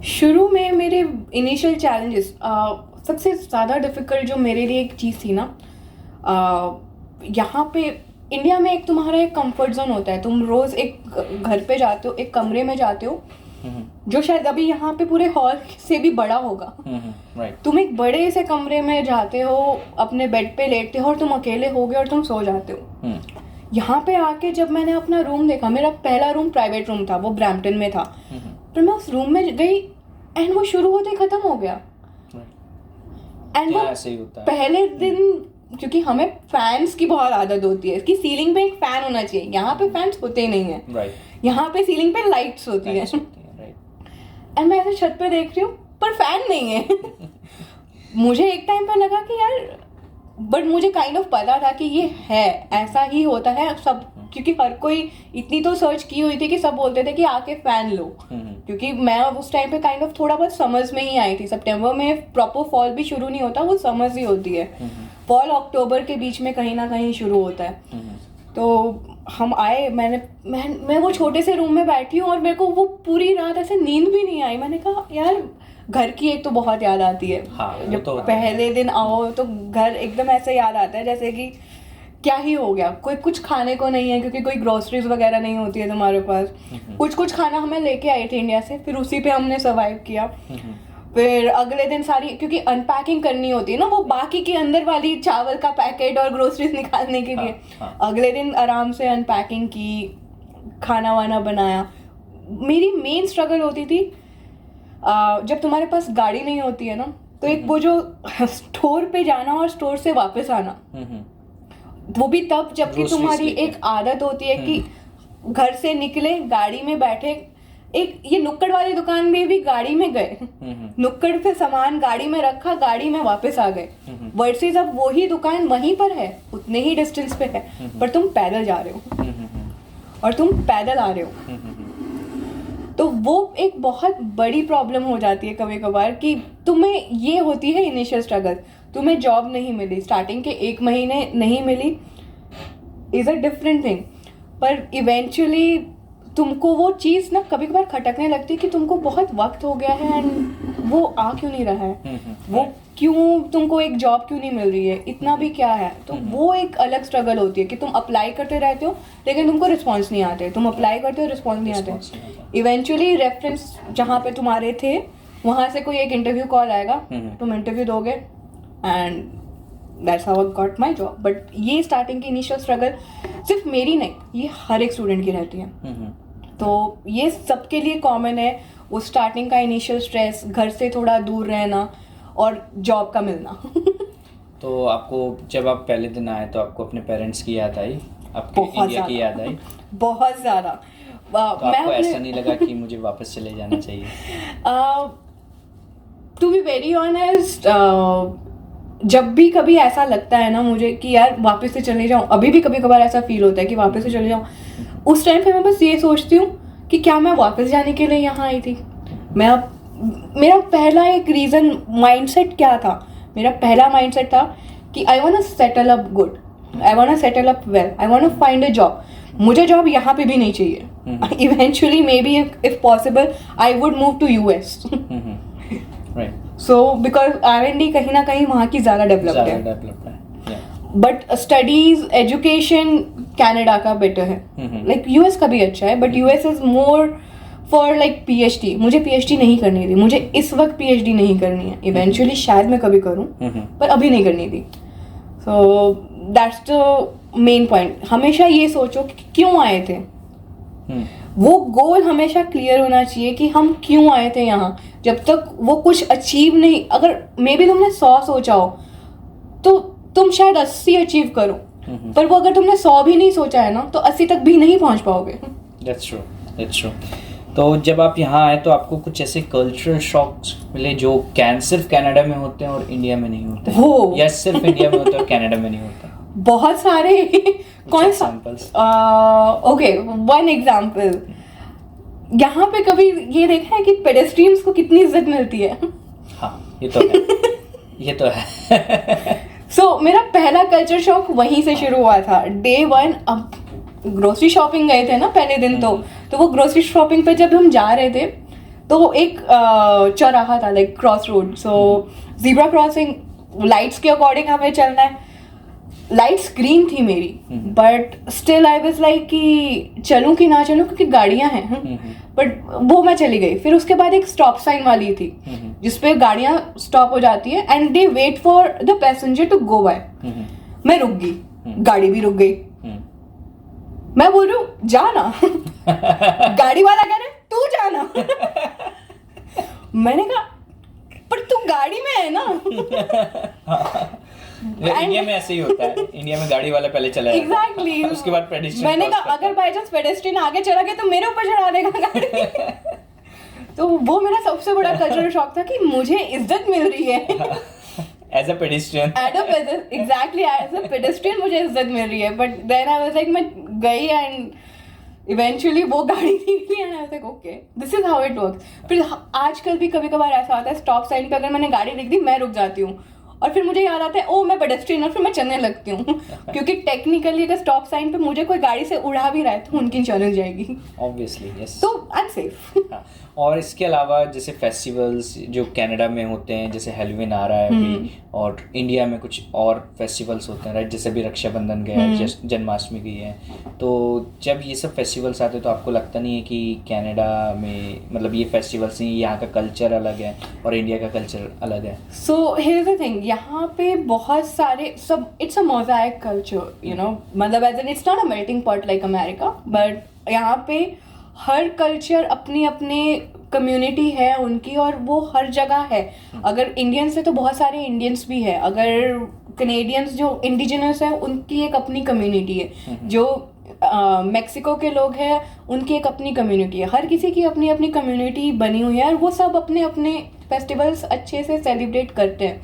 शुरू में मेरे इनिशियल चैलेंजेस, सबसे ज़्यादा डिफ़िकल्ट जो मेरे लिए एक चीज़ थी ना, यहाँ पे इंडिया में एक तुम्हारा एक कंफर्ट जोन होता है, तुम रोज़ एक घर पे जाते हो, एक कमरे में जाते हो जो शायद अभी यहाँ पे पूरे हॉल से भी बड़ा होगा। तुम एक बड़े से कमरे में जाते हो, अपने बेड पे लेटते हो और तुम अकेले हो गए और तुम सो जाते हो। यहाँ पे आके जब मैंने अपना रूम देखा, मेरा पहला रूम प्राइवेट रूम था, वो ब्रैम्पटन में था, तो मैं उस रूम में गई एंड वो शुरू होते ही खत्म हो गया। एंड वो पहले दिन क्योंकि हमें फैंस की बहुत आदत होती है कि सीलिंग पे एक फैन होना चाहिए, यहाँ पे फैंस होते ही नहीं है, राइट, यहाँ पे सीलिंग पे लाइट्स होती है, राइट। एंड मैं ऐसे छत पे देख रही हूँ पर फैन नहीं है। मुझे एक टाइम पे लगा कि यार, बट मुझे काइंड ऑफ पता था कि ये है, ऐसा ही होता है सब, क्योंकि हर कोई, इतनी तो सर्च की हुई थी कि सब बोलते थे कि आके फैन लो, क्योंकि मैं उस टाइम पे काइंड ऑफ थोड़ा बहुत समझ में ही आई थी। सितंबर में प्रॉपर फॉल भी शुरू नहीं होता, वो समझ ही होती है, फॉल अक्टूबर के बीच में कहीं ना कहीं शुरू होता है। तो हम आए, मैं वो छोटे से रूम में बैठी हूँ और मेरे को वो पूरी रात ऐसे नींद भी नहीं आई। मैंने कहा यार, घर की एक तो बहुत याद आती है। हाँ, जब तो पहले दिन आओ तो घर एकदम ऐसे याद आता है जैसे कि क्या ही हो गया, कोई कुछ खाने को नहीं है, क्योंकि कोई ग्रोसरीज वगैरह नहीं होती है तुम्हारे पास। कुछ खाना हमें लेके आए थे इंडिया से, फिर उसी पे हमने सर्वाइव किया। फिर अगले दिन सारी, क्योंकि अनपैकिंग करनी होती है ना, वो बाकी के अंदर वाली चावल का पैकेट और ग्रोसरीज निकालने के लिए। अगले दिन आराम से अनपैकिंग की, खाना वाना बनाया। मेरी मेन स्ट्रगल होती थी जब तुम्हारे पास गाड़ी नहीं होती है ना, तो एक वो जो स्टोर पे जाना और स्टोर से वापस आना, वो भी तब जबकि तुम्हारी एक आदत होती है कि घर से निकले, गाड़ी में बैठे, एक ये नुक्कड़ वाली दुकान में भी गाड़ी में गए, नुक्कड़ पे सामान गाड़ी में रखा, गाड़ी में वापस आ गए, वर्सेस अब वही दुकान वहीं पर है, उतने ही डिस्टेंस पे है, पर तुम पैदल जा रहे हो और तुम पैदल आ रहे हो। तो वो एक बहुत बड़ी प्रॉब्लम हो जाती है कभी कभार कि तुम्हें ये होती है इनिशियल स्ट्रगल, तुम्हें जॉब नहीं मिली, स्टार्टिंग के 1 महीने नहीं मिली, इज अ डिफरेंट थिंग, पर इवेंचुअली तुमको वो चीज़ ना कभी कभार खटकने लगती है कि तुमको बहुत वक्त हो गया है एंड वो आ क्यों नहीं रहा है, वो क्यों, तुमको एक जॉब क्यों नहीं मिल रही है, इतना भी क्या है। तो वो एक अलग स्ट्रगल होती है कि तुम अप्लाई करते रहते हो लेकिन तुमको रिस्पॉन्स नहीं आते, तुम अप्लाई करते हो, रिस्पॉन्स नहीं आते। इवेंचुअली रेफरेंस जहाँ पे तुम्हारे थे वहाँ से कोई एक इंटरव्यू कॉल आएगा, तुम इंटरव्यू दोगे and that's how I got my job. But ये स्टार्टिंग की इनिशियल स्ट्रगल सिर्फ मेरी नहीं, ये हर एक स्टूडेंट की रहती है। तो ये सबके लिए कॉमन है, वो स्टार्टिंग का इनिशियल स्ट्रेस, घर से थोड़ा दूर रहना और जॉब का मिलना। तो आपको जब आप पहले दिन आए तो आपको अपने पेरेंट्स की याद आई, आपके इंडिया की याद आई? बहुत ज़्यादा। तो आपको ऐसा नहीं लगा कि मुझे वापस चले जाना चाहिए? टू बी वेरी ऑनेस्ट, जब भी कभी ऐसा लगता है ना मुझे कि यार वापस से चले जाऊँ, अभी भी कभी कभार ऐसा फील होता है कि वापस से चले जाऊँ, उस टाइम पे मैं बस ये सोचती हूँ कि क्या मैं वापस जाने के लिए यहाँ आई थी। मेरा पहला एक रीज़न, माइंडसेट क्या था, मेरा पहला माइंडसेट था कि I want to settle up good, I want to settle up well, I want to find a job. मुझे जॉब यहाँ पे भी नहीं चाहिए। Eventually may be if possible I would move to US। So because R&D कहीं ना कहीं वहाँ की ज़्यादा डेवलप्ड है, बट स्टडीज एजुकेशन कनाडा का बेटर है, लाइक US का भी अच्छा है, but US is more for like PhD। मुझे PhD नहीं करनी थी, मुझे इस वक्त PhD नहीं करनी है, इवेंचुअली शायद मैं कभी करूँ, पर अभी नहीं करनी थी। So that's the main point. हमेशा ये सोचो कि क्यों आए थे, वो गोल हमेशा क्लियर होना चाहिए कि हम क्यों आए थे यहाँ। जब तक वो कुछ अचीव नहीं, अगर मे बी तुमने 100 सोचा हो तो तुम शायद 80 अचीव करो, पर वो अगर तुमने 100 भी नहीं सोचा है ना तो 80 तक भी नहीं पहुँच पाओगे। That's true, that's true. तो जब आप यहाँ आए तो आपको कुछ ऐसे कल्चरल शॉक्स मिले जो सिर्फ कनाडा में होते हैं और इंडिया में नहीं होते, हो या सिर्फ इंडिया में होते हैं और कनाडा में नहीं होते? बहुत सारे। कौन सा? Okay, one example. यहाँ पे कभी ये देखा है कि पेडेस्ट्रियंस को कितनी इज्जत मिलती है? हाँ, ये तो है। ये तो है। सो मेरा पहला कल्चर शॉक वहीं से शुरू हुआ था, Day 1। अब ग्रोसरी शॉपिंग गए थे ना पहले दिन, तो वो ग्रोसरी शॉपिंग पे जब हम जा रहे थे तो एक चौराहा था, लाइक क्रॉस रोड, सो जीब्रा क्रॉसिंग, लाइट्स के अकॉर्डिंग हमें चलना है। लाइट्स ग्रीन थी मेरी, but still I was like कि चलूं कि ना चलूं, क्योंकि गाड़ियां हैं। बट वो मैं चली गई। फिर उसके बाद एक स्टॉप साइन वाली थी जिसपे गाड़ियां स्टॉप हो जाती है and they wait for the passenger to go by. मैं रुक गई, गाड़ी भी रुक गई। मैं बोल रही हूँ जाना। गाड़ी वाला कह रहे तू जाना। मैंने कहा पर तू गाड़ी में है ना। इंडिया में ऐसे ही होता है, इंडिया में गाड़ी वाला पहले चला जाता है। एग्जैक्टली उसके बाद पेडिस्ट्रियन। मैंने कहा अगर बाय चांस पेडेस्ट्रियन आगे चला गया तो मेरे ऊपर चढ़ा देगा गाड़ी। तो वो मेरा सबसे बड़ा कल्चरल शॉक था कि मुझे इज्जत मिल रही है as a pedestrian. Exactly as a pedestrian मुझे इज्जत मिल रही है। But then I was like मैं गई एंड इवेंचुअली वो गाड़ी निकली and I was like okay this is how it works. फिर आजकल भी कभी कभार ऐसा होता है स्टॉप साइन पे अगर मैंने गाड़ी देख दी मैं रुक जाती हूँ और फिर मुझे याद आता है ओ मैं पेडेस्ट्रियन और फिर मैं चलने लगती हूँ क्योंकि टेक्निकली अगर स्टॉप साइन पे मुझे कोई गाड़ी से उड़ा भी रहा है तो उनकी इंश्योरेंस जाएगी ऑब्वियसली यस। तो आई एम सेफ। और इसके अलावा जैसे फेस्टिवल्स जो कनाडा में होते हैं, जैसे हेलोवीन आ रहा है अभी, और इंडिया में कुछ और फेस्टिवल्स होते हैं राइट, जैसे भी रक्षाबंधन गया है, जन्माष्टमी गई है, तो जब ये सब फेस्टिवल्स आते हैं तो आपको लगता नहीं है कि कनाडा में मतलब ये फेस्टिवल्स नहीं, यहाँ का कल्चर अलग है और इंडिया का कल्चर अलग है? So here is the thing, यहाँ पे बहुत सारे सब it's a mosaic culture you know, मतलब as an it's not a melting pot like America, but यहाँ पे हर कल्चर अपनी अपनी कम्युनिटी है उनकी और वो हर जगह है। अगर इंडियंस है तो बहुत सारे इंडियंस भी है, अगर कनेडियंस जो इंडिजिनस है उनकी एक अपनी कम्युनिटी है, जो मेक्सिको के लोग हैं उनकी एक अपनी कम्युनिटी है, हर किसी की अपनी अपनी कम्युनिटी बनी हुई है और वो सब अपने अपने फेस्टिवल्स अच्छे से सेलिब्रेट करते हैं।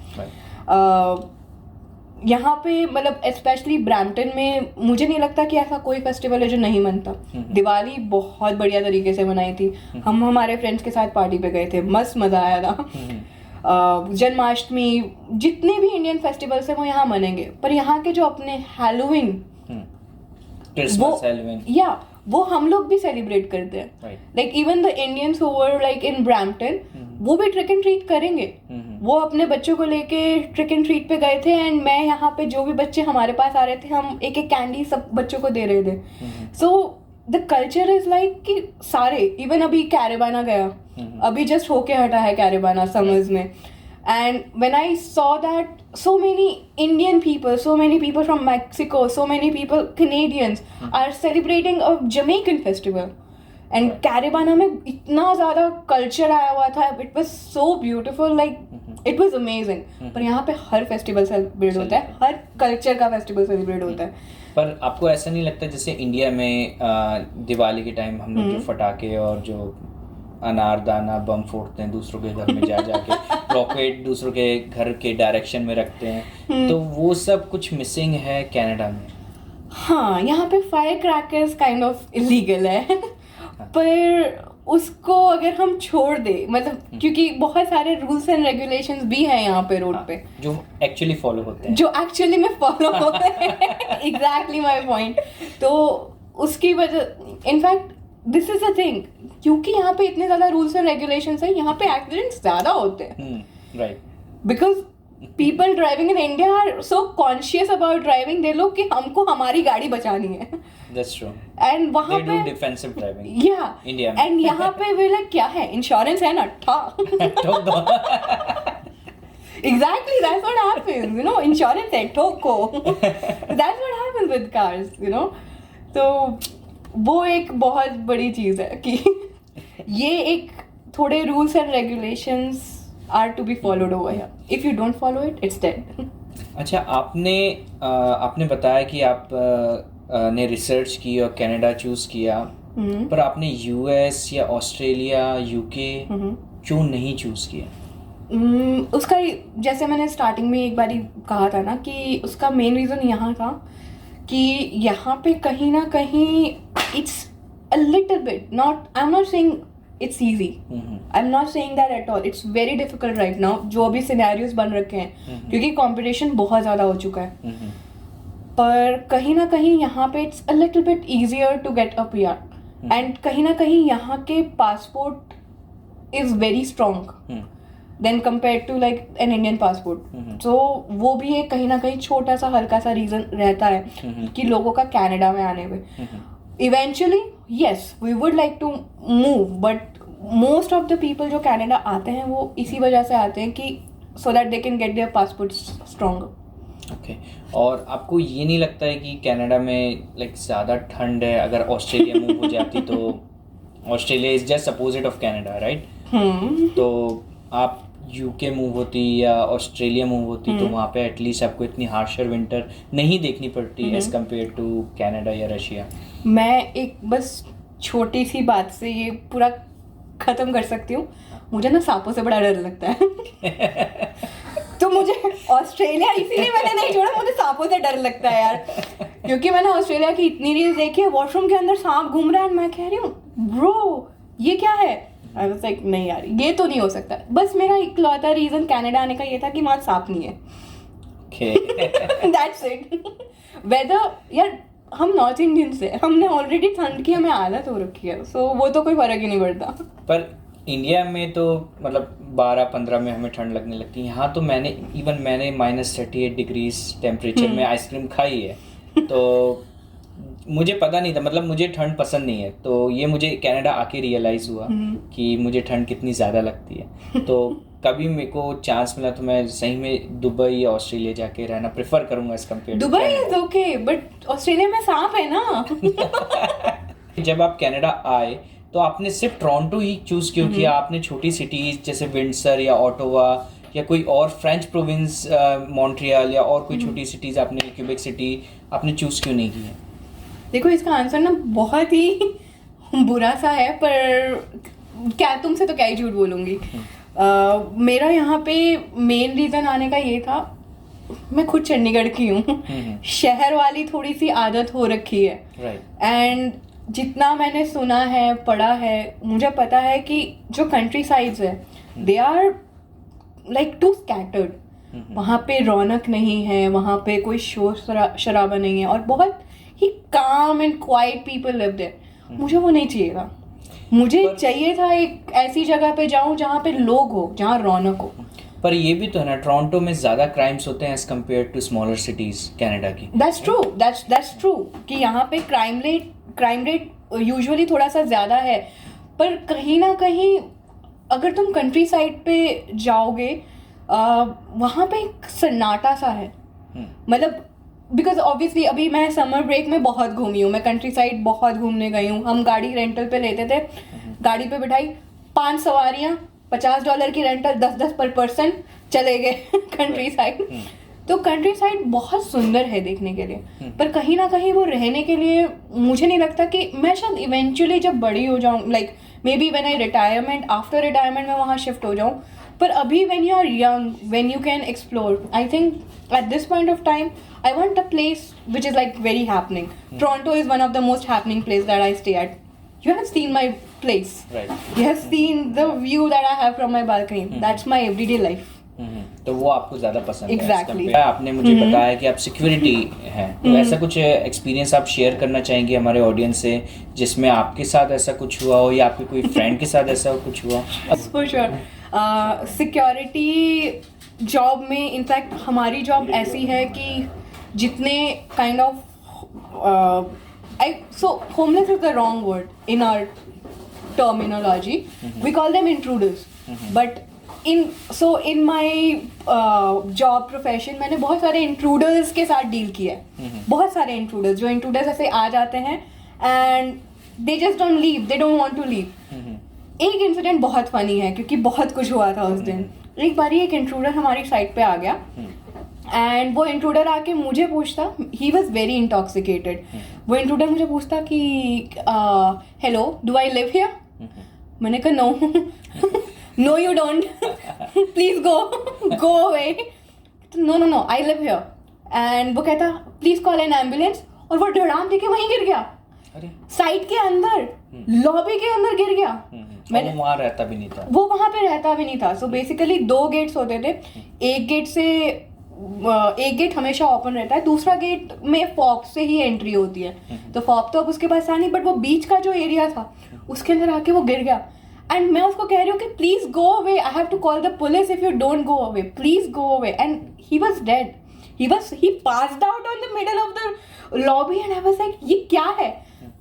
यहाँ पे मतलब स्पेशली ब्रैम्पटन में मुझे नहीं लगता कि ऐसा कोई फेस्टिवल है जो नहीं मनता। दिवाली बहुत बढ़िया तरीके से मनाई थी, हम हमारे फ्रेंड्स के साथ पार्टी पे गए थे, मस्त मजा आया था। जन्माष्टमी, जितने भी इंडियन फेस्टिवल्स हैं वो यहाँ मनेंगे, पर यहाँ के जो अपने हैलोवीन वो हम लोग भी सेलिब्रेट करते हैं। Like even the Indians who were like in Brampton वो भी ट्रिक एंड ट्रीट करेंगे। वो अपने बच्चों को लेके ट्रिक एंड ट्रीट पे गए थे एंड मैं यहाँ पे जो भी बच्चे हमारे पास आ रहे थे हम एक एक कैंडी सब बच्चों को दे रहे थे। So the culture is like कि सारे, इवन अभी कैरेबाना गया, अभी जस्ट होके हटा है कैरेबाना समर्स में, and when I saw that so many Indian people, so many people from Mexico, so many people Canadians are celebrating a Jamaican festival, and Caribana में इतना ज़्यादा culture आया हुआ था, it was so beautiful, like it was amazing। पर यहाँ पे हर festival celebrate होता है, हर culture का festival celebrate होता है। पर आपको ऐसा नहीं लगता जैसे इंडिया में दिवाली के टाइम हम लोग जो फटाके और जो अनारदाना बम फोड़ते हैं दूसरों के घर में जा जाके रॉकेट दूसरों के घर के डायरेक्शन में रखते हैं, तो वो सब कुछ मिसिंग है कनाडा में? हाँ, यहाँ पे fire crackers kind of illegal है पर उसको अगर हम छोड़ दे, मतलब क्योंकि बहुत सारे रूल्स एंड रेगुलेशंस भी हैं यहाँ पे रोड पे जो एक्चुअली फॉलो होते हैं, जो एक्चुअली में फॉलो होते हैं। Exactly my point. तो उसकी वजह, in fact this is a thing, क्योंकि यहाँ पे इतने ज्यादा रूल्स एंड रेगुलेशंस हैं, यहाँ पे एक्सीडेंट्स ज्यादा होते हैं, right, because people driving in India are so conscious about driving, they लोग कि हमको हमारी गाड़ी बचानी है। That's true. एंड वहाँ पे डिफेंसिव ड्राइविंग या इंडिया में, एंड यहाँ पे वे लाइक क्या है, इंश्योरेंस है ना, ठोक दो। Exactly, that's what happens, you know, insurance है, ठोको। That's what happens with cars, you know। तो वो एक बहुत बड़ी चीज़ है कि ये एक थोड़े rules and regulations are to be followed over here, if you don't follow it it's dead. अच्छा, आपने बताया कि आप ने रिसर्च की और कनाडा चूज़ किया, पर आपने यूएस या ऑस्ट्रेलिया, यूके क्यों नहीं चूज़ किया? उसका जैसे मैंने स्टार्टिंग में एक बार कहा था ना कि उसका मेन रीज़न यहाँ था कि यहाँ पे कहीं ना कहीं it's a little bit, not, I am not saying it's easy, I am not saying that at all, it's very difficult right now जो अभी सिनेरियोज बन रखे हैं, क्योंकि कंपटीशन बहुत ज़्यादा हो चुका है। पर कहीं ना कहीं यहाँ पे it's a little bit easier to get a PR, and कहीं ना कहीं यहाँ के passport is very strong then compare to like an Indian passport. So वो भी एक कहीं ना कहीं छोटा सा हल्का सा रीजन रहता है कि लोगों का कनाडा में आने में। Eventually yes we would like to move, but most of the people जो कनाडा आते हैं वो इसी वजह से आते हैं कि so that they can get their passport stronger. Okay, और आपको ये नहीं लगता है कि कनाडा में लाइक ज़्यादा ठंड है? अगर ऑस्ट्रेलिया मूव हो जाती तो Australia is just opposite of Canada right, तो आप यूके मूव होती या ऑस्ट्रेलिया मूव होती तो वहाँ पे एटलीस्ट आपको इतनी हार्शर विंटर नहीं देखनी पड़ती एज कम्पेयर टू कनाडा या रशिया। मैं एक बस छोटी सी बात से ये पूरा ख़त्म कर सकती हूँ। मुझे ना सांपों से बड़ा डर लगता है तो मुझे ऑस्ट्रेलिया इसीलिए मैंने नहीं छोड़ा, मुझे सांपों से डर लगता है यार, क्योंकि मैंने ऑस्ट्रेलिया की इतनी रील्स देखी है, वॉशरूम के अंदर सांप घूम रहा है, मैं कह रही हूँ ब्रो ये क्या है। आई वाज लाइक नहीं यार ये तो नहीं हो सकता। बस मेरा इकलौता रीज़न कनाडा आने का ये था कि वहाँ सांप नहीं है। That's it. वेदर यार हम नॉर्थ इंडियंस है, हमने ऑलरेडी ठंड की हमें आदत हो रखी है, सो वो तो कोई फर्क ही नहीं पड़ता। पर इंडिया में तो मतलब 12-15 में हमें ठंड लगने लगती है। यहाँ तो मैंने -38 डिग्रीज टेम्परेचर में आइसक्रीम खाई है तो मुझे पता नहीं था, मतलब मुझे ठंड पसंद नहीं है, तो ये मुझे कनाडा आके रियलाइज़ हुआ कि मुझे ठंड कितनी ज़्यादा लगती है। तो कभी मेरे को चांस मिला तो मैं सही में दुबई या ऑस्ट्रेलिया जाके रहना प्रेफर करूँगा as compare. Dubai is okay but Australia में सांप है ना। जब आप कनाडा आए तो आपने सिर्फ टोरंटो ही चूज़ क्यों किया? आपने छोटी सिटीज़ जैसे विंडसर या ऑटोवा या कोई और फ्रेंच प्रोविंस मॉन्ट्रियल या और कोई छोटी सिटीज़ आपने क्यूबेक सिटी आपने चूज़ क्यों नहीं की है? देखो इसका आंसर ना बहुत ही बुरा सा है, पर क्या तुमसे तो क्या ही झूठ बोलूँगी। मेरा यहाँ पे मेन रीज़न आने का ये था, मैं खुद चंडीगढ़ की हूँ, शहर वाली थोड़ी सी आदत हो रखी है। एंड जितना मैंने सुना है पढ़ा है मुझे पता है कि जो कंट्री साइड्स है they are like too scattered. वहाँ पे रौनक नहीं है, वहाँ पे कोई शोर शराबा नहीं है और बहुत ही calm and quiet people live there. मुझे वो नहीं चाहिए था, मुझे चाहिए था एक ऐसी जगह पे जाऊँ जहाँ पे लोग हो, जहाँ रौनक हो। पर ये भी तो है ना, टोरंटो में ज़्यादा क्राइम्स होते हैं as compare to smaller cities Canada की। दैट्स ट्रू, दैट्स ट्रू कि यहाँ पे क्राइम रेट यूजुअली थोड़ा सा ज़्यादा है, पर कहीं ना कहीं अगर तुम कंट्री साइड पे जाओगे वहाँ पे एक सन्नाटा सा है। मतलब बिकॉज ऑब्वियसली अभी मैं समर ब्रेक में बहुत घूमी हूँ, मैं कंट्री साइड बहुत घूमने गई हूँ। हम गाड़ी रेंटल पे लेते थे, गाड़ी पे बिठाई 5 सवारियाँ, $50 की रेंटल, 10 पर पर्सन, चले गए कंट्री साइड। तो कंट्री साइड बहुत सुंदर है देखने के लिए, पर कहीं ना कहीं वो रहने के लिए मुझे नहीं लगता कि मैं शायद इवेंचुअली जब बड़ी हो जाऊँ, like may be when I retirement, after retirement मैं वहाँ शिफ्ट हो जाऊँ। पर अभी when you are young, when you can explore, I think at this point of time I want a place which is like very happening. Toronto is one of the most happening places that I stay at. You have seen my place. Right. You have seen the view that I have from my balcony. That's my everyday life. तो वो आपको ज़्यादा पसंद Exactly. है। आपने मुझे बताया कि आप सिक्योरिटी हैं, तो ऐसा कुछ एक्सपीरियंस आप शेयर करना चाहेंगे हमारे ऑडियंस से जिसमें आपके साथ ऐसा कुछ हुआ हो या आपके कोई फ्रेंड के साथ ऐसा कुछ हुआ? For sure. सिक्योरिटी जॉब में इनफैक्ट हमारी जॉब ऐसी है कि जितने kind of so homeless is the wrong word in our terminology. We call them intruders. But in my job profession मैंने बहुत सारे intruders के साथ डील किया है। बहुत सारे intruders, जो intruders ऐसे आ जाते हैं and they just don't leave, they don't want to leave. एक इंसिडेंट बहुत फनी है क्योंकि बहुत कुछ हुआ था उस दिन। एक बारी एक इंट्रूडर हमारी साइट पे आ गया एंड वो इंट्रूडर आके मुझे पूछता, ही वॉज वेरी इंटॉक्सिकेटेड, वो इंट्रूडर मुझे पूछता कि hello do I live here? मैंने कहा no you don't, please go away. No I live here. And वो कहता प्लीज कॉल एन एम्बुलेंस, और वो धड़ाम देके वहीं गिर गया, साइट के अंदर, लॉबी के अंदर गिर गया। मैंने वहाँ रहता भी नहीं था, वो वहाँ पे रहता भी नहीं था। सो बेसिकली 2 गेट्स होते थे, एक गेट हमेशा ओपन रहता है, दूसरा गेट में फॉप से ही एंट्री होती है। तो फॉप तो अब उसके पास था नहीं, बट वो बीच का जो एरिया था उसके अंदर आके वो गिर गया। एंड मैं उसको कह रही हूँ कि please go away, I have to call the police if you don't go away, please go away. And he was dead, he passed out on the middle of the lobby and I was like ये क्या है?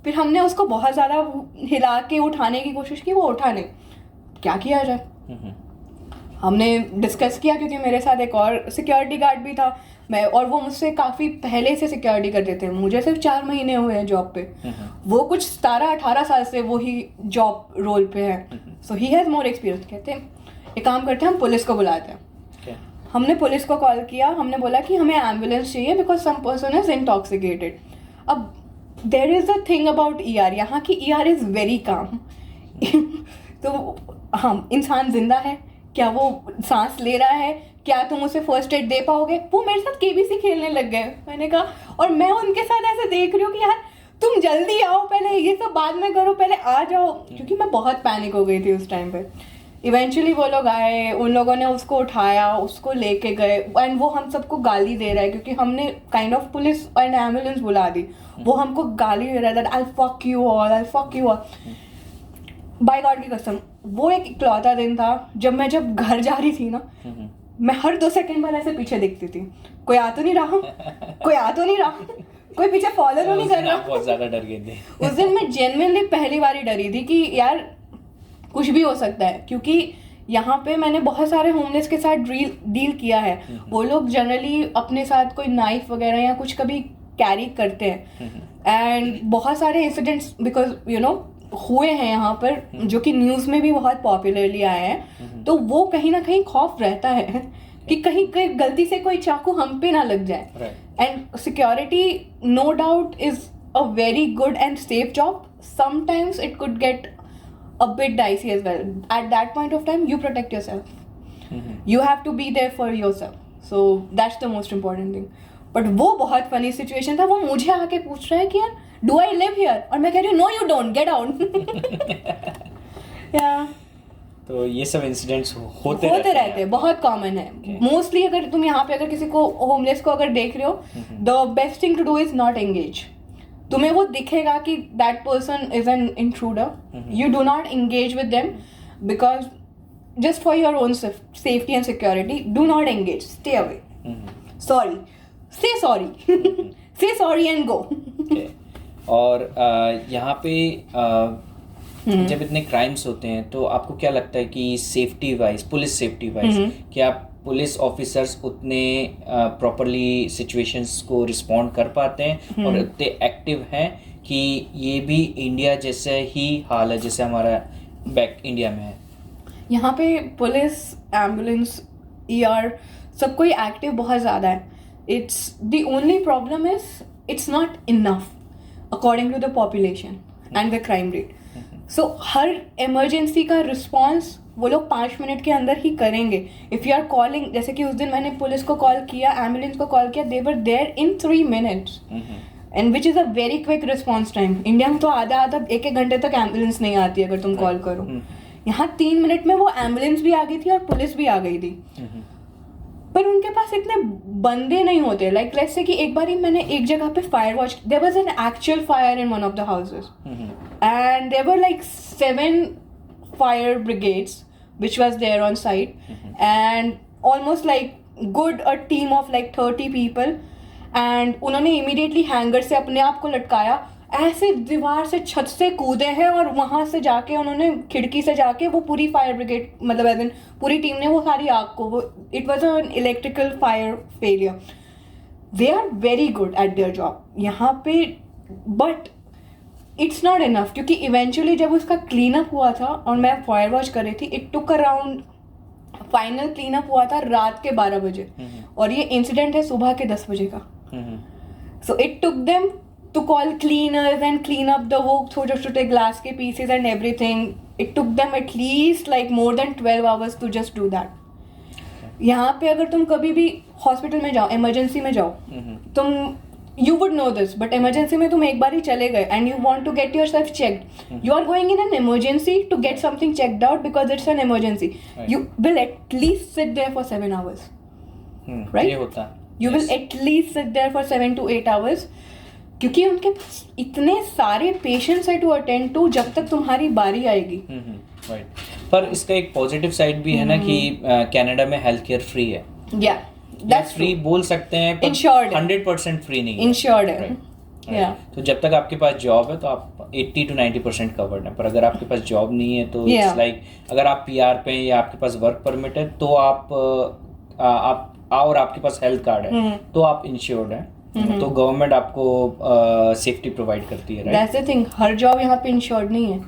फिर हमने उसको बहुत ज़्यादा हिला के उठाने की कोशिश की, वो उठा नहीं। क्या किया जाए? हमने डिस्कस किया क्योंकि मेरे साथ एक और सिक्योरिटी गार्ड भी था, मैं और वो मुझसे काफ़ी पहले से सिक्योरिटी करते थे, मुझे सिर्फ 4 महीने हुए हैं जॉब पे, वो कुछ 17-18 साल से वो ही जॉब रोल पे है, सो ही हैज़ मोर एक्सपीरियंस। कहते एक काम करते हैं, हम पुलिस को बुलाते हैं। हमने पुलिस को कॉल किया, हमने बोला कि हमें एम्बुलेंस चाहिए because some person is intoxicated. अब there is a thing about ER, यहाँ की ER इज वेरी काम। तो हम इंसान जिंदा है क्या, वो सांस ले रहा है क्या, तुम उसे फर्स्ट एड दे पाओगे? वो मेरे साथ KBC खेलने लग गए। मैंने कहा, और मैं उनके साथ ऐसे देख रही हूँ कि यार तुम जल्दी आओ, पहले ये सब बाद में करो, पहले आ जाओ, क्योंकि मैं बहुत पैनिक हो गई थी उस टाइम पे। इवेंचुअली वो लोग आए, उन लोगों ने उसको उठाया, उसको लेके गए, एंड वो हम सबको गाली दे रहा है क्योंकि हमने kind of police and ambulance बुला दी। वो हमको गाली दे रहा है that I fuck you all, I fuck you all. By God की कसम, वो एक इकलौता दिन था जब घर जा रही थी ना, मैं हर 2 सेकंड बाद ऐसे पीछे देखती थी, कोई आ तो नहीं रहा, कोई आ तो नहीं रहा, कोई पीछे फॉलो तो नहीं कर रहा। बहुत ज्यादा डर गई थी उस दिन मैं जेन्युइनली पहली बार ही डरी थी कि यार कुछ भी हो सकता है, क्योंकि यहाँ पे मैंने बहुत सारे होमलेस के साथ डील किया है। वो लोग जनरली अपने साथ कोई नाइफ वगैरह या कुछ कभी कैरी करते हैं, एंड बहुत सारे इंसिडेंट्स बिकॉज यू नो हुए हैं यहाँ पर, जो कि न्यूज़ में भी बहुत पॉपुलरली आए हैं। तो वो कहीं ना कहीं खौफ रहता है कि कहीं गलती से कोई चाकू हम पे ना लग जाए। And security no doubt is a very good and safe job, sometimes it could get a bit dicey as well. At that point of time, you protect yourself. You have to be there for yourself. So that's the most important thing. But वो बहुत funny situation था। वो मुझे आके पूछ रहा है कि यार do I live here? और मैं कह रही हूँ no you don't, get out. yeah. तो ये सब इंसिडेंट्स होते रहते हैं, बहुत कॉमन है। मोस्टली अगर तुम यहाँ पे अगर किसी को होमलेस को अगर देख रहे हो, the best thing to do is not engage. तुम्हें वो दिखेगा कि that person is an intruder, you do not engage with them because just for your own safety and security, do not engage, stay away, sorry, से sorry and go. और यहाँ पे जब इतने क्राइम्स होते हैं तो आपको क्या लगता है कि safety wise, police safety wise, क्या पुलिस ऑफिसर्स उतने प्रॉपरली सिचुएशंस को रिस्पॉन्ड कर पाते हैं और उतने एक्टिव हैं कि ये भी इंडिया जैसे ही हाल है जैसे हमारा बैक इंडिया में है? यहाँ पे पुलिस, एम्बुलेंस, ER सब कोई एक्टिव बहुत ज़्यादा है। It's the only problem is it's not enough according to the population and the crime rate. So हर इमरजेंसी का रिस्पॉन्स वो लोग 5 मिनट के अंदर ही करेंगे। इफ़ यू आर कॉलिंग, जैसे कि उस दिन मैंने पुलिस को कॉल किया, एम्बुलेंस को कॉल किया, they were there in 3 minutes and which is a very quick response time. India में तो आधा 1-1 घंटे तक एम्बुलेंस नहीं आती अगर तुम कॉल करो। यहाँ 3 मिनट में वो एम्बुलेंस भी आ गई थी और पुलिस भी आ गई थी। पर उनके पास इतने बंदे नहीं होते। लाइक लेट्स से कि एक बार ही मैंने एक जगह पे fire watch, there was an actual fire in one of the houses and there were like 7 fire brigades which was there on site and almost like good a team of like 30 people and उन्होंने immediately hanger से अपने आप को लटकाया, ऐसे दीवार से छत से कूदे हैं और वहाँ से जाके उन्होंने खिड़की से जाके वो पूरी फायर ब्रिगेड, मतलब एज इन पूरी टीम ने वो सारी आग को, वो it was an electrical fire failure. They are very good at their job यहाँ पे, बट इट्स नॉट इनफ, क्योंकि इवेंचुअली जब उसका क्लीन अप हुआ था और मैं फायर वॉच कर रही थी, it took around, final clean up हुआ था रात के 12 बजे और ये इंसिडेंट है सुबह के 10 बजे का। So it took them to call cleaners and clean up the वो छोटे छोटे ग्लास के pieces and everything. It took them at least like more than 12 hours to just do that. यहाँ पे अगर तुम कभी भी हॉस्पिटल में जाओ, इमरजेंसी में जाओ, तुम you would know this, but emergency में तुम एक बार ही चले गए and you want to get yourself checked. You are going in an emergency to get something checked out because it's an emergency. Right. You will at least sit there for 7 hours. Right? ये होता है. You will at least sit there for 7 to 8 hours. क्योंकि उनके पास इतने सारे patients है to attend to जब तक तुम्हारी बारी आएगी। Right. पर इसका एक पॉजिटिव साइड भी है ना कि कनाडा में हेल्थ केयर फ्री है। Yeah. That's फ्री बोल सकते हैं, पर 100% फ्री नहीं है। इंश्योर्ड है। Yeah. तो जब तक आपके पास जॉब है तो आप 80 to 90% कवर्ड है, पर अगर आपके पास जॉब नहीं है तो इट्स लाइक अगर आप PR पे हैं या आपके पास वर्क परमिट है तो आप और आपके पास हेल्थ कार्ड है तो आप इंश्योर्ड है। तो गवर्नमेंट आपको सेफ्टी प्रोवाइड करती है, right? That's the thing, her job यहाँ पे इंश्योर्ड नहीं है।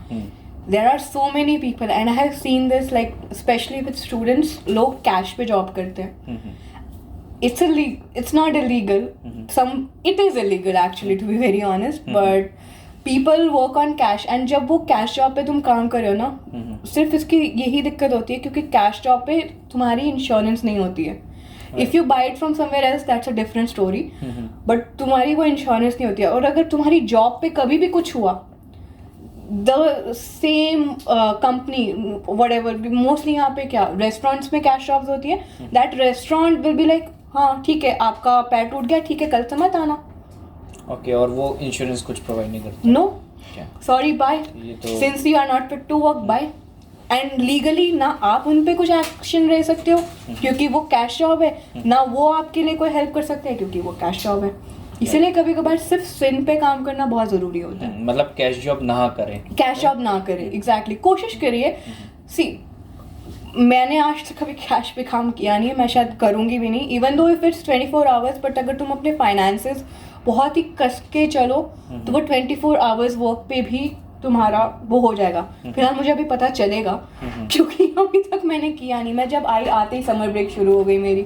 there are so many people and I have seen this like especially with students, लोग कैश पे जॉब करते हैं. It's not illegal. It is illegal actually, to be very honest, but people work on cash. and जब वो cash job पे तुम काम कर रहे हो ना, सिर्फ इसकी यही दिक्कत होती है क्योंकि कैश जॉब पे तुम्हारी इंश्योरेंस नहीं होती है. If you buy it from somewhere else that's a different story, but तुम्हारी वो इंश्योरेंस नहीं होती है. और अगर तुम्हारी जॉब पे कभी भी कुछ हुआ, the same company whatever, mostly यहाँ पे क्या रेस्टोरेंट्स में कैश जॉब्स होती है, that restaurant will be like हाँ ठीक है आपका पैर टूट गया, ठीक है कल से मत आना. ओके, और वो इंश्योरेंस कुछ प्रोवाइड नहीं करता? No, sorry bye, since you are not fit to work bye. And legally ना आप उन पे कुछ एक्शन ले सकते हो क्योंकि वो कैश जॉब है, ना वो आपके लिए कोई हेल्प कर सकते हैं क्योंकि वो कैश जॉब है. इसीलिए कभी कभार सिर्फ सिन पे काम करना बहुत जरूरी होता है. मतलब कैश जॉब ना करें, कैश जॉब ना करें, एग्जैक्टली. कोशिश करिए. सी, मैंने आज तक कभी कैश पे काम किया नहीं है, मैं शायद करूँगी भी नहीं, even though if it's 24 hours. But अगर तुम अपने फाइनेंसेस बहुत ही कस के चलो तो वो 24 आवर्स वर्क पे भी तुम्हारा वो हो जाएगा. फिलहाल मुझे अभी पता चलेगा क्योंकि अभी तक मैंने किया नहीं. मैं जब आते ही समर ब्रेक शुरू हो गई मेरी.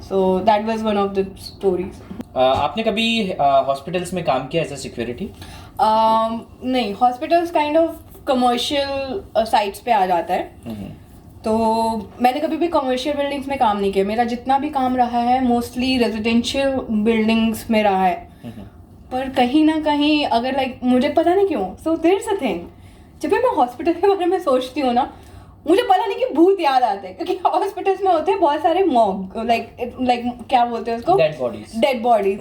So that was one of the stories. आपने कभी हॉस्पिटल्स में काम किया एज अ सिक्योरिटी? नहीं, hospitals kind of commercial sites पे आ जाता है. तो मैंने कभी भी कमर्शियल बिल्डिंग्स में काम नहीं किया. मेरा जितना भी काम रहा है मोस्टली रेजिडेंशियल बिल्डिंग्स में रहा है. पर कहीं ना कहीं अगर लाइक मुझे पता नहीं क्यों, so there is a thing, जब भी मैं हॉस्पिटल के बारे में सोचती हूँ ना, मुझे पता नहीं कि भूत याद आते हैं क्योंकि हॉस्पिटल्स में होते हैं बहुत सारे मॉर्ग, लाइक क्या बोलते हैं उसको, डेड बॉडीज.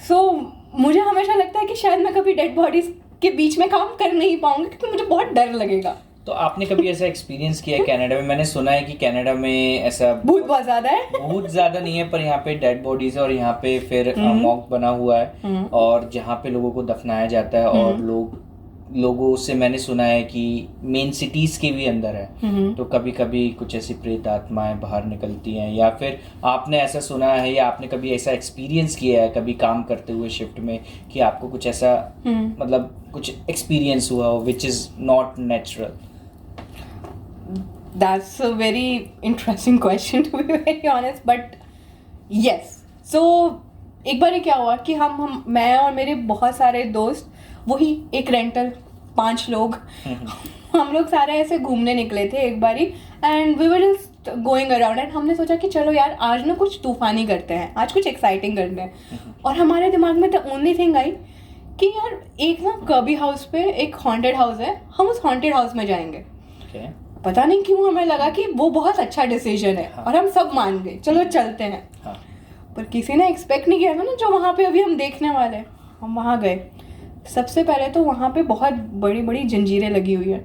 सो मुझे हमेशा लगता है कि शायद मैं कभी डेड बॉडीज के बीच में काम कर नहीं पाऊंगी क्योंकि मुझे बहुत डर लगेगा. तो आपने कभी ऐसा एक्सपीरियंस किया है कनाडा में? मैंने सुना है कि कनाडा में ऐसा भूत बहुत ज्यादा है. बहुत ज्यादा नहीं है, पर यहाँ पे डेड बॉडीज है और यहाँ पे फिर मॉक बना हुआ है और जहाँ पे लोगों को दफनाया जाता है. और लोगों से मैंने सुना है कि मेन सिटीज के भी अंदर है, तो कभी कभी कुछ ऐसी प्रेत आत्माएं बाहर निकलती हैं. या फिर आपने ऐसा सुना है या आपने कभी ऐसा एक्सपीरियंस किया है कभी काम करते हुए शिफ्ट में कि आपको कुछ ऐसा मतलब कुछ एक्सपीरियंस हुआ हो which is not natural? That's a very interesting question to be very honest, but yes. So एक बार क्या हुआ कि मैं और मेरे बहुत सारे दोस्त, वही एक रेंटल 5 लोग, हम लोग सारे ऐसे घूमने निकले थे एक बारी. And we were just going around and हमने सोचा कि चलो यार आज ना कुछ तूफानी करते हैं, आज कुछ एक्साइटिंग करते हैं. और हमारे दिमाग में द ओनली थिंग आई कि यार एक ना कर्बी हाउस पे एक हॉन्टेड हाउस है, हम उस हॉन्टेड हाउस में जाएंगे. पता नहीं क्यों हमें लगा कि वो बहुत अच्छा डिसीजन है. और हम सब मान गए, चलो चलते हैं. पर किसी ने एक्सपेक्ट नहीं किया था ना जो वहाँ पे अभी हम देखने वाले हैं. हम वहाँ गए. सबसे पहले तो वहाँ पे बहुत बड़ी बड़ी जंजीरें लगी हुई है.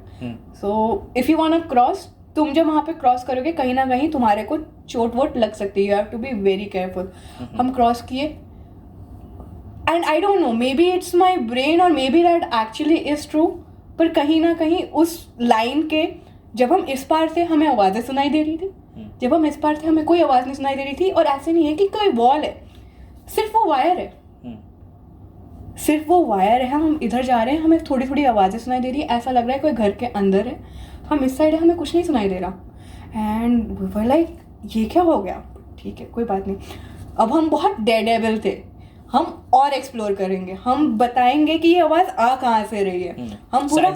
So if you want to cross, तुम जब वहाँ पे क्रॉस करोगे कहीं ना कहीं तुम्हारे को चोट वोट लग सकती है. You have to be very careful. हम क्रॉस किए and I don't know, maybe it's my brain और maybe that actually is true, पर कहीं ना कहीं उस लाइन के जब हम इस पार से हमें आवाज़ें सुनाई दे रही थी, जब हम इस पार से हमें कोई आवाज़ नहीं सुनाई दे रही थी. और ऐसे नहीं है कि कोई वॉल है, सिर्फ वो वायर है, सिर्फ वो वायर है. हम इधर जा रहे हैं, हमें थोड़ी थोड़ी आवाज़ें सुनाई दे रही है, ऐसा लग रहा है कोई घर के अंदर है. हम इस साइड है, हमें कुछ नहीं सुनाई दे रहा. एंड वी वर लाइक ये क्या हो गया. ठीक है कोई बात नहीं. अब हम बहुत डेडेबल थे, हम और एक्सप्लोर करेंगे, हम बताएंगे कि ये आवाज़ आ कहाँ से रही है. हम पूरा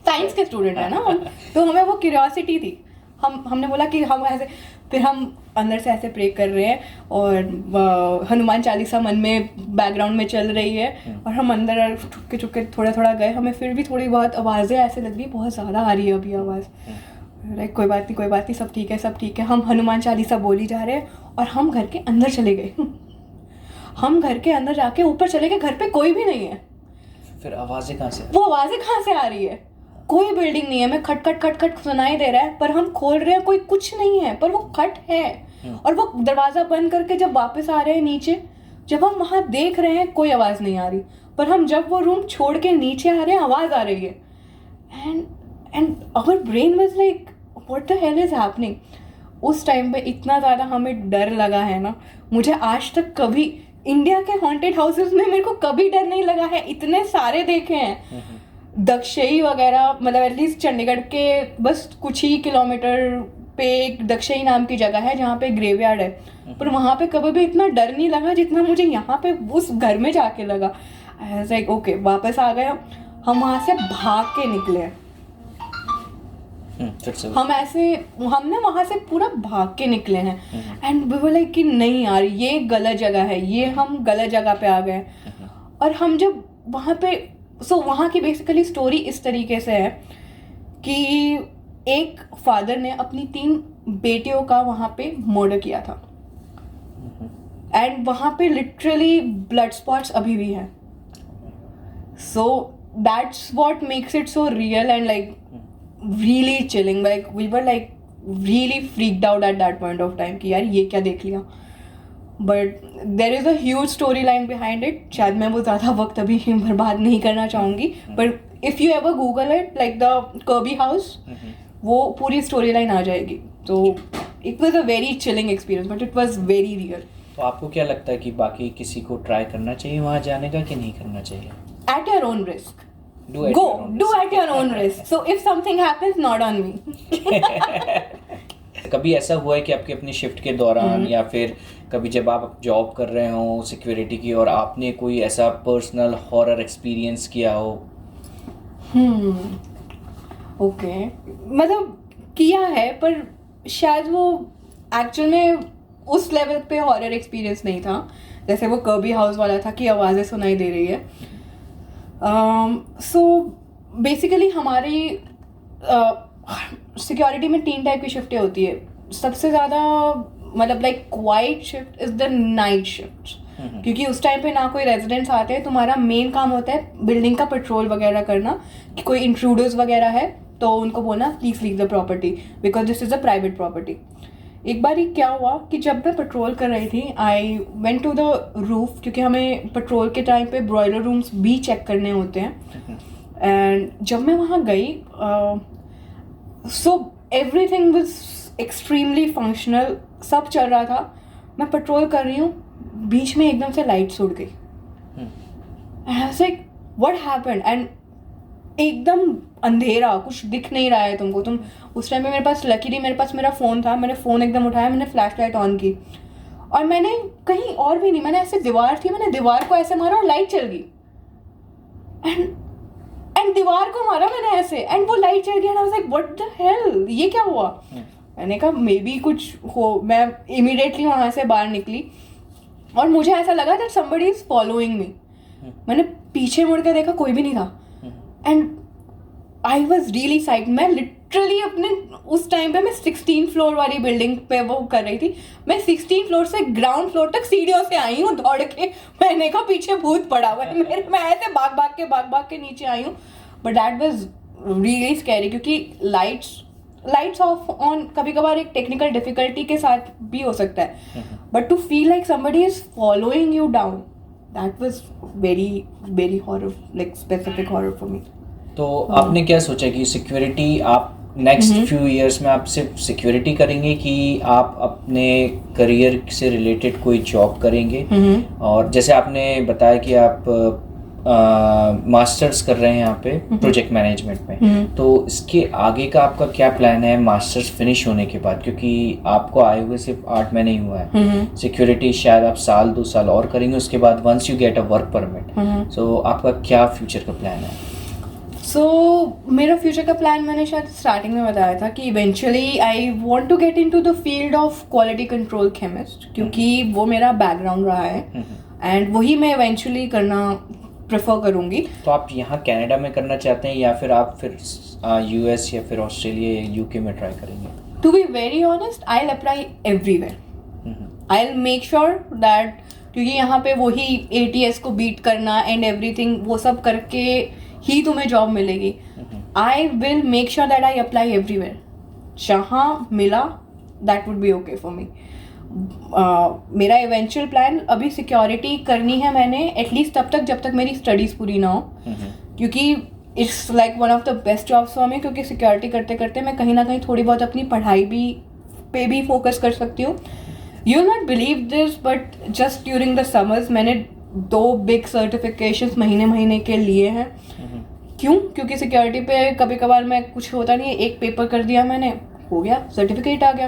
साइंस के स्टूडेंट है ना हम, तो हमें वो क्यूरियोसिटी थी. हमने बोला कि हम ऐसे, फिर हम अंदर से ऐसे प्रे कर रहे हैं और हनुमान चालीसा मन में बैकग्राउंड में चल रही है. और हम अंदर चुपके चुपके थोड़ा थोड़ा गए. हमें फिर भी थोड़ी बहुत आवाज़ें ऐसे लग रही बहुत ज़्यादा आ रही है अभी आवाज़. लाइक कोई बात नहीं सब ठीक है सब ठीक है. हम हनुमान चालीसा बोली जा रहे हैं और हम घर के अंदर चले गए. हम घर के अंदर जाके ऊपर चले गए, घर पे कोई भी नहीं है. फिर आवाज़ें कहाँ से, वो आवाज़ें कहाँ से आ रही है? कोई बिल्डिंग नहीं है. मैं खट खट खट खट सुनाई दे रहा है, पर हम खोल रहे हैं, कोई कुछ नहीं है, पर वो खट है. और वो दरवाज़ा बंद करके जब वापस आ रहे हैं नीचे, जब हम वहाँ देख रहे हैं कोई आवाज़ नहीं आ रही, पर हम जब वो रूम छोड़ के नीचे आ रहे हैं आवाज़ आ रही है. And our brain was like what the hell is happening. उस टाइम पे इतना ज़्यादा हमें डर लगा है ना, मुझे आज तक कभी इंडिया के हॉन्टेड हाउसेस में मेरे को कभी डर नहीं लगा है. इतने सारे देखे हैं दक्षई वगैरह, मतलब एटलीस्ट चंडीगढ़ के बस कुछ ही किलोमीटर पे एक दक्षई नाम की जगह है जहाँ पे ग्रेवयार्ड है, पर वहाँ पे कभी भी इतना डर नहीं लगा जितना मुझे यहाँ पे उस घर में जाके लगा। आई वाज लाइक ओके, वापस आ गए हम वहाँ से भाग के निकले। हमने वहाँ से पूरा भाग के निकले हैं एंड वी वर लाइक कि नहीं यार ये गलत जगह है, ये हम गलत जगह पे आ गए। और हम जब वहाँ पे वहाँ की बेसिकली स्टोरी इस तरीके से है कि एक फादर ने अपनी 3 बेटियों का वहाँ पे मर्डर किया था एंड वहाँ पे लिटरली ब्लड स्पॉट्स अभी भी हैं। So that's what makes it so real and like really chilling, like we were like really freaked out at that point of time कि यार ये क्या देख लिया। but there is a huge storyline behind it, शायद मैं वो ज़्यादा वक्त अभी बर्बाद नहीं करना चाहूँगी, but if you ever google it like the Kirby house, वो पूरी storyline आ जाएगी। तो it was a very chilling experience but it was very real। तो आपको क्या लगता है कि बाकी किसी को ट्राई करना चाहिए वहाँ जाने का कि नहीं करना चाहिए? at your own risk, do at your own risk, so if something happens not on me। कभी ऐसा हुआ है कि आपके अपनी शिफ्ट के दौरान या फिर कभी जब आप जॉब कर रहे हो सिक्योरिटी की और आपने कोई ऐसा पर्सनल हॉरर एक्सपीरियंस किया हो? ओके, मतलब किया है पर शायद वो एक्चुअल में उस लेवल पे हॉरर एक्सपीरियंस नहीं था जैसे वो कर्बी हाउस वाला था कि आवाज़ें सुनाई दे रही है। सो बेसिकली हमारी सिक्योरिटी में 3 टाइप की शिफ्टें होती है। सबसे ज़्यादा मतलब like quite shift is the night shift, क्योंकि उस टाइम पे ना कोई रेजिडेंट्स आते हैं, तुम्हारा मेन काम होता है बिल्डिंग का पेट्रोल वगैरह करना कि कोई इंट्रूडर्स वगैरह है तो उनको बोलना please leave the property because this is a private property. एक बार ही क्या हुआ कि जब मैं पेट्रोल कर रही थी I went to the roof, क्योंकि हमें पेट्रोल के टाइम पे ब्रॉयलर रूम्स भी चेक करने होते हैं। एंड जब मैं वहाँ गई so everything was extremely functional, सब चल रहा था। मैं पेट्रोल कर रही हूँ, बीच में एकदम से लाइट्स उड़ गई। आई was like what happened, and एकदम अंधेरा, कुछ दिख नहीं रहा है तुमको। तुम उस टाइम पे मेरे पास लकीली मेरे पास मेरा फ़ोन था, मैंने फ़ोन एकदम उठाया, मैंने फ्लैश लाइट ऑन की और मैंने कहीं और भी नहीं, मैंने ऐसे दीवार थी, मैंने दीवार को ऐसे मारा और लाइट चल गई। एंड दीवार को मारा मैंने ऐसे एंड वो लाइट चल गई। And I was like what the hello, ये क्या हुआ? मैंने कहा मे बी कुछ हो। मैं इमीडिएटली वहाँ से बाहर निकली और मुझे ऐसा लगा that somebody is following me. मैंने पीछे मुड़ के देखा, कोई भी नहीं था and I was really side. मैं लिटरली अपने उस टाइम पे मैं 16 फ्लोर वाली बिल्डिंग पे वो कर रही थी। मैं 16 फ्लोर से ग्राउंड फ्लोर तक सीढ़ियों से आई हूँ दौड़ के। मैंने कहा पीछे भूत पड़ा हुआ है मेरे, मैं ऐसे भाग भाग के नीचे आई हूँ। But that was really scary क्योंकि लाइट्स ऑफ ऑन कभी कभार एक टेक्निकल डिफिकल्टी के साथ भी हो सकता है, but to feel like somebody is following you down, that was very very horror, like specific horror for me. तो आपने क्या सोचा कि सिक्योरिटी आप नेक्स्ट फ्यू इयर्स में आप सिर्फ सिक्योरिटी करेंगे कि आप अपने करियर से रिलेटेड कोई जॉब करेंगे? और जैसे आपने बताया कि आप मास्टर्स कर रहे हैं यहाँ पे प्रोजेक्ट मैनेजमेंट में, तो इसके आगे का आपका क्या प्लान है मास्टर्स फिनिश होने के बाद? क्योंकि आपको आए हुए सिर्फ 8 महीने ही हुआ है, सिक्योरिटी शायद आप 1-2 साल और करेंगे उसके बाद once you get a work permit. So आपका क्या फ्यूचर का प्लान है? मेरा फ्यूचर का प्लान मैंने शायद स्टार्टिंग में बताया था कि eventually I want to get into the field of quality control chemist, क्योंकि वो मेरा बैकग्राउंड रहा है एंड वही मैं इवेंचुअली करना प्रेफर करूँगी। तो आप यहाँ कनाडा में करना चाहते हैं या फिर आप फिर यूएस या फिर ऑस्ट्रेलिया या यूके में ट्राई करेंगे? To be very honest I will apply everywhere. I will make sure that, क्योंकि यहाँ पे वही ATS को बीट करना एंड एवरीथिंग वो सब करके ही तुम्हें जॉब मिलेगी। आई will make sure that I apply everywhere, जहाँ मिला that would be okay for me. मेरा इवेंचुअल प्लान अभी सिक्योरिटी करनी है मैंने एटलीस्ट तब तक जब तक मेरी स्टडीज़ पूरी ना हो, क्योंकि it's like one of the best jobs for me, क्योंकि सिक्योरिटी करते करते मैं कहीं ना कहीं थोड़ी बहुत अपनी पढ़ाई पे भी फोकस कर सकती हूँ। You will not believe this but just during the summers मैंने 2 बिग सर्टिफिकेशंस महीने के लिए हैं क्यों? क्योंकि सिक्योरिटी पे कभी कभार मैं कुछ होता नहीं है, एक पेपर कर दिया मैंने, हो गया, सर्टिफिकेट आ गया।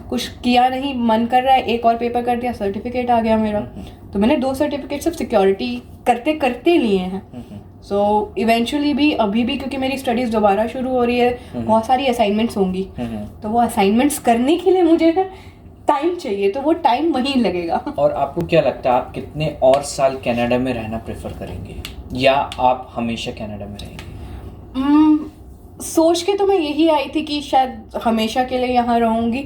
कुछ किया नहीं, मन कर रहा है, एक और पेपर कर दिया, सर्टिफिकेट आ गया मेरा। तो मैंने 2 सर्टिफिकेट सिर्फ सिक्योरिटी करते करते लिए हैं। सो इवेंचुअली भी अभी भी क्योंकि मेरी स्टडीज़ दोबारा शुरू हो रही है, बहुत सारी असाइनमेंट्स होंगी, तो वो असाइनमेंट्स करने के लिए मुझे टाइम चाहिए, तो वो टाइम वहीं लगेगा। और आपको क्या लगता है आप कितने और साल कनाडा में रहना प्रेफर करेंगे, या आप हमेशा कनाडा में रहेंगे? सोच के तो मैं यही आई थी कि शायद हमेशा के लिए यहाँ रहूँगी,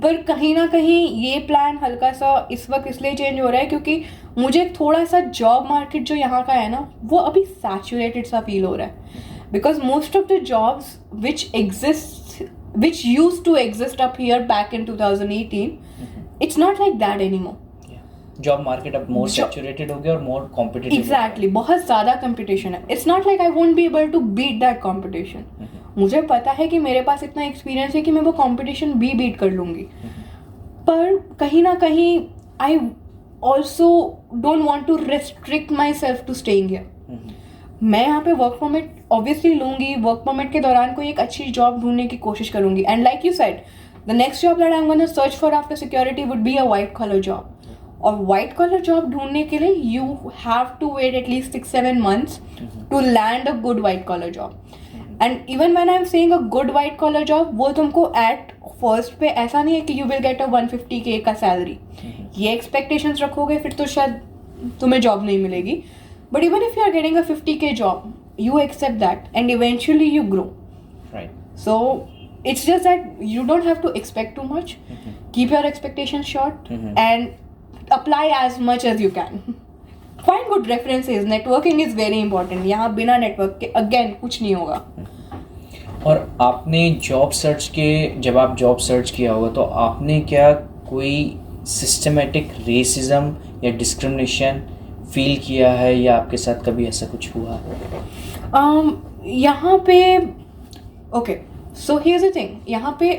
पर कहीं ना कहीं ये प्लान हल्का सा इस वक्त इसलिए चेंज हो रहा है क्योंकि मुझे थोड़ा सा जॉब मार्केट जो यहाँ का है ना, वो अभी सैचुरेटेड सा फील हो रहा है। Because most of the jobs which used to exist up here back in 2018, it's not like that anymore. Job market अब मोर सैचुरेटेड हो गया और मोर कॉम्पिटिटिव। एग्जैक्टली, बहुत ज़्यादा कंपटीशन है। It's not like I won't be able to beat that competition. मुझे पता है कि मेरे पास इतना एक्सपीरियंस है कि मैं वो कंपटीशन भी बीट कर लूँगी, पर कहीं ना कहीं I also don't want to restrict myself to staying here. मैं यहाँ पे वर्क परमिट ऑब्वियसली लूँगी, वर्क परमिट के दौरान कोई एक अच्छी जॉब ढूंढने की कोशिश करूँगी। And like you said, the next job that I am gonna search for after security would be a white collar job. और वाइट कॉलर जॉब ढूंढने के लिए you have to wait at least 6-7 months to land a good white collar job. And even when I am saying a good white collar job, वो तुमको at first पे ऐसा नहीं है कि you will get a 150K का salary. ये expectations रखोगे फिर तो शायद तुम्हें जॉब नहीं मिलेगी। But even if you are getting a 50K job, you accept that and eventually you grow. Right. So it's just that you don't have to expect too much. Keep your expectations short and apply as much as you can. Find good references. Networking is very important. यहाँ बिना network के again कुछ नहीं होगा। और आपने जब आप जॉब सर्च किया होगा तो आपने क्या कोई सिस्टमेटिक रेसिज्म या डिस्क्रिमिनेशन फील किया है, या आपके साथ कभी ऐसा कुछ हुआ है? यहाँ पे okay, so here's the thing, यहाँ पे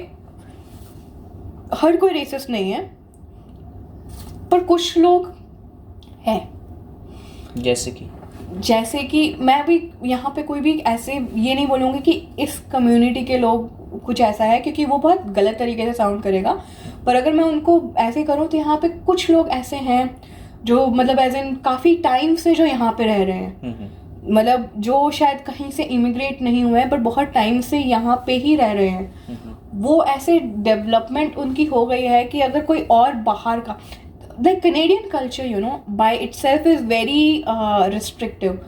हर कोई रेसिस्ट नहीं है, पर कुछ लोग हैं। जैसे कि मैं भी यहाँ पे कोई भी ऐसे ये नहीं बोलूँगी कि इस कम्युनिटी के लोग कुछ ऐसा है, क्योंकि वो बहुत गलत तरीके से साउंड करेगा। पर अगर मैं उनको ऐसे करूँ तो यहाँ पे कुछ लोग ऐसे हैं जो मतलब एज इन काफ़ी टाइम से जो यहाँ पे रह रहे हैं, मतलब जो शायद कहीं से इमिग्रेट नहीं हुए हैं पर बहुत टाइम से यहाँ पे ही रह रहे हैं। वो ऐसे डेवलपमेंट उनकी हो गई है कि अगर कोई और बाहर का, the Canadian culture you no by itself is very restrictive,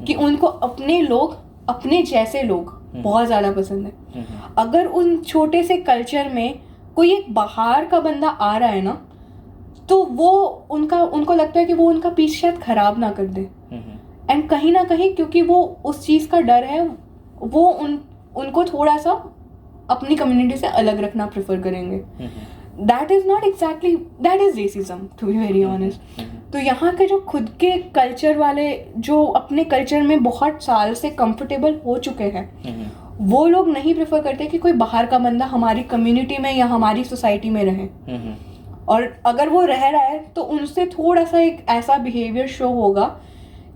कि उनको अपने लोग, अपने जैसे लोग बहुत ज़्यादा पसंद है। अगर उन छोटे से कल्चर में कोई एक बाहर का बंदा आ रहा है ना, तो वो उनको लगता है कि वो उनका पीस शायद खराब ना कर दे। एंड कहीं ना कहीं क्योंकि वो उस चीज़ का डर है, वो उनको थोड़ा सा अपनी कम्युनिटी से अलग रखना प्रेफर करेंगे। That is not exactly, that is racism to be very honest. तो यहाँ के जो खुद के कल्चर वाले, जो अपने कल्चर में बहुत साल से कंफर्टेबल हो चुके हैं, वो लोग नहीं प्रेफर करते कि कोई बाहर का बंदा हमारी कम्युनिटी में या हमारी सोसाइटी में रहे। और अगर वो रह रहा है तो उनसे थोड़ा सा एक ऐसा बिहेवियर शो होगा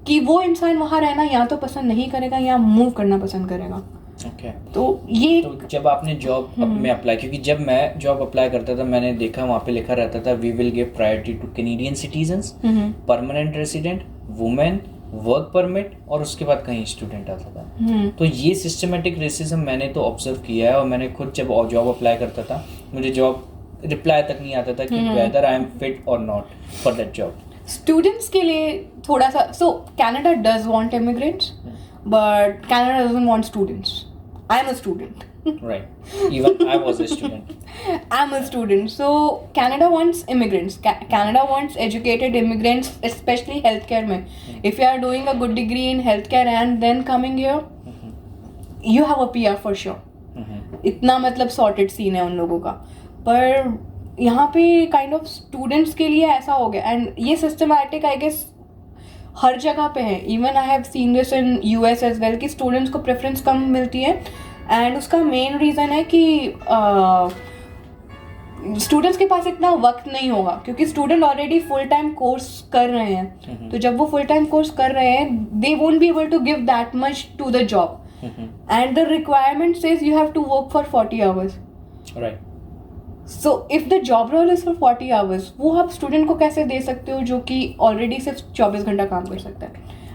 कि वो इंसान वहाँ रहना या तो पसंद नहीं करेगा या मूव करना पसंद करेगा। Okay. तो जब आपने जॉब में अप्लाई, क्योंकि जब मैं जॉब अप्लाई करता था मैंने देखा वहाँ पे लिखा रहता था we will give priority to Canadian citizens, permanent resident, women, work permit, और उसके बाद कहीं स्टूडेंट आता था। तो ये सिस्टमेटिक रेसिज्म मैंने तो ऑब्जर्व किया है, और मैंने खुद जब जॉब अप्लाई करता था मुझे जॉब रिप्लाई तक नहीं आता था कि वेदर आई एम फिट और not for that job. Students के लिए थोड़ा सा, सो Canada does want immigrants but Canada doesn't want students. I am a student, right, even I was a student. I'm a student, so Canada wants immigrants. Canada wants educated immigrants, especially healthcare में. If you are doing a good degree in healthcare and then coming here, you have a PR for sure. इतना मतलब sorted scene है उन लोगों का। पर यहाँ पे काइंड ऑफ स्टूडेंट्स के लिए ऐसा हो गया, एंड ये सिस्टमैटिक आई गेस हर जगह पे है। Even I have seen this in US as well कि स्टूडेंट्स को प्रेफरेंस कम मिलती है, एंड उसका मेन रीज़न है कि स्टूडेंट्स के पास इतना वक्त नहीं होगा, क्योंकि student already full time course कर रहे हैं। तो जब वो फुल टाइम कोर्स कर रहे हैं, they won't be able to give that much to the job. and the requirement says you have to work for 40 hours. Right. So if the job role is for 40 hours, वो आप student को कैसे दे सकते हो जो कि already सिर्फ 24 घंटा काम कर सकता है?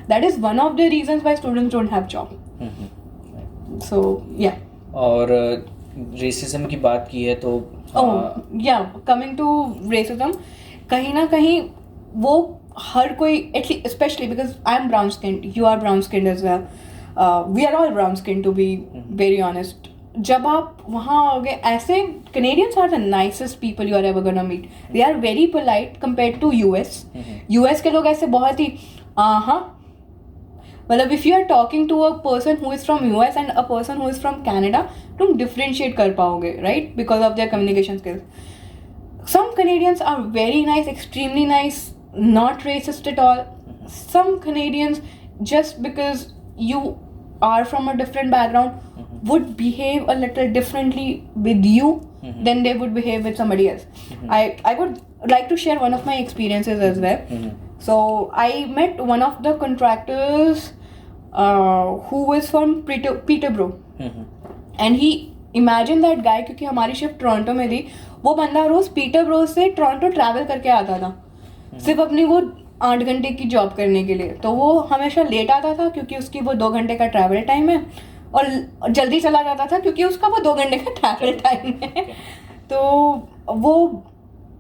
That is one of the reasons why students don't have job. So yeah. और रेसिज्म की बात की है तो कमिंग टू रेसिज्म, कहीं ना कहीं वो हर कोई, at least specially because I am brown skinned, you are brown skinned as well, we are all brown skinned to be very honest. जब आप वहाँ आओगे, ऐसे Canadians are the nicest people you are ever gonna meet. They are very polite compare to US. US के लोग ऐसे बहुत ही हाँ, मतलब if you are talking to a person who is from US and a person who is from Canada, तुम differentiate कर पाओगे, right, because of their communication skills. Some Canadians are very nice, extremely nice, not racist at all. Some Canadians, just because you are from a different background, would behave a little differently with you than they would behave with somebody else. I would like to share one of my experiences as well. So I met one of the contractors who was from Peterborough, and he, imagine that guy, क्योंकि हमारी shift Toronto में थी, वो बंदा रोज पीटरब्रो से Toronto travel करके आता था सिर्फ अपनी वो 8 घंटे की जॉब करने के लिए. तो वो हमेशा लेट आता था क्योंकि उसकी वो 2 घंटे का ट्रैवल टाइम है, और जल्दी चला जाता था क्योंकि उसका वो 2 घंटे का ट्रैवल टाइम है. तो वो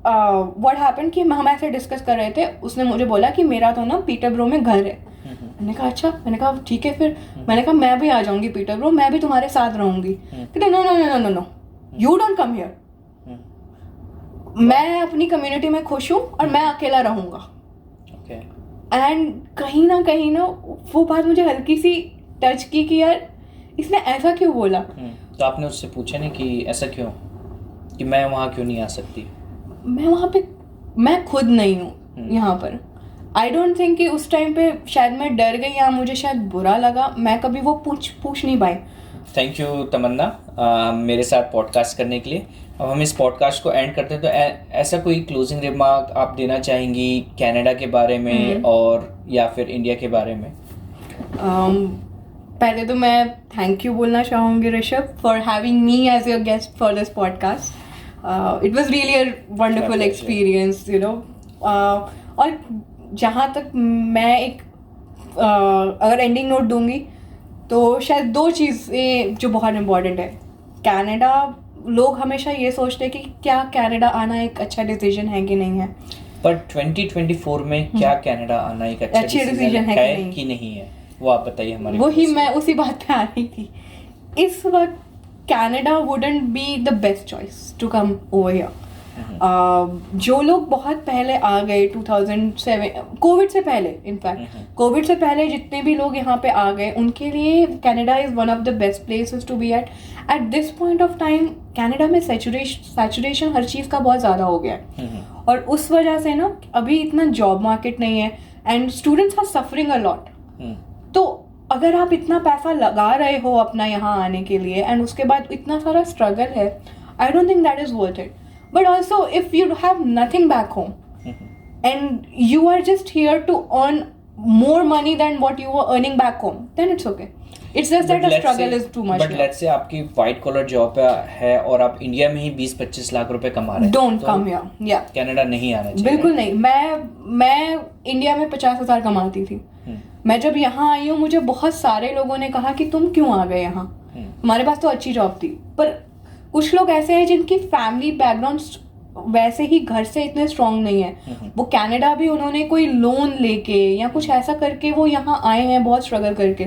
व्हाट हैपेंड कि हम ऐसे डिस्कस कर रहे थे, उसने मुझे बोला कि मेरा तो ना पीटरब्रो में घर है. मैंने कहा अच्छा, मैंने कहा ठीक है फिर. मैंने कहा मैं भी आ जाऊंगी पीटरब्रो, मैं भी तुम्हारे साथ रहूंगी. कहते no no no no no, you don't come here. मैं अपनी कम्युनिटी में खुश हूँ और मैं अकेला रहूंगा. एंड कहीं ना वो बात मुझे हल्की सी टच की कि यार इसने ऐसा क्यों बोला. तो आपने उससे पूछा नहीं कि ऐसा क्यों, कि मैं वहाँ क्यों नहीं आ सकती? मैं वहाँ पे, मैं खुद नहीं हूँ यहाँ पर. आई डोंट थिंक कि उस टाइम पे शायद मैं डर गई या मुझे शायद बुरा लगा, मैं कभी वो पूछ नहीं पाई. थैंक यू तमन्ना मेरे साथ पॉडकास्ट करने के लिए. अब हम इस पॉडकास्ट को एंड करते हैं, तो ऐसा कोई क्लोजिंग रिमार्क आप देना चाहेंगी कनाडा के बारे में और या फिर इंडिया के बारे में? पहले तो मैं थैंक यू बोलना चाहूँगी Rishabh for having me as your guest for this podcast. It was really a wonderful experience, you know. और जहाँ तक मैं एक अगर एंडिंग नोट दूंगी तो शायद 2 चीज़ें जो बहुत इम्पोर्टेंट है. कनाडा, लोग हमेशा ये सोचते हैं कि क्या कनाडा आना एक अच्छा डिसीजन है कि नहीं है, पर 2024 में क्या कनाडा आना एक अच्छा डिसीजन है कि नहीं है, वो आप बताइए हमारे. वही मैं उसी बात पे आ रही थी. इस वक्त Canada wouldn't be the best choice to come over here. जो लोग बहुत पहले आ गए 2007, कोविड से पहले, इनफैक्ट कोविड से पहले जितने भी लोग यहाँ पे आ गए, उनके लिए Canada is one of the best places to be at this point of time. Canada में सैचुरेशन हर चीज़ का बहुत ज़्यादा हो गया है, और उस वजह से ना अभी इतना जॉब मार्केट नहीं है, and students are suffering a lot. तो अगर आप इतना पैसा लगा रहे हो अपना यहाँ आने के लिए, एंड उसके बाद इतना सारा स्ट्रगल है, I don't think that is worth it. But also, if you have nothing back home and you are just here to earn more money than what you were earning back home, then it's okay. It's just that the struggle is too much. But let's say आपकी white collar job है और आप India में ही 20-25 लाख रुपए कमा रहे हैं. Don't come here. Yeah. Canada नहीं आना चाहिए. बिल्कुल नहीं. मैं इंडिया में 50,000 कमाती थी. मैं जब यहाँ आई हूँ, मुझे बहुत सारे लोगों ने कहा कि तुम क्यों आ गए यहाँ, हमारे पास तो अच्छी जॉब थी. पर कुछ लोग ऐसे हैं जिनकी फैमिली बैकग्राउंड वैसे ही घर से इतने स्ट्रॉन्ग नहीं है. वो कनाडा भी उन्होंने कोई लोन लेके या कुछ ऐसा करके वो यहाँ आए हैं, बहुत स्ट्रगल करके.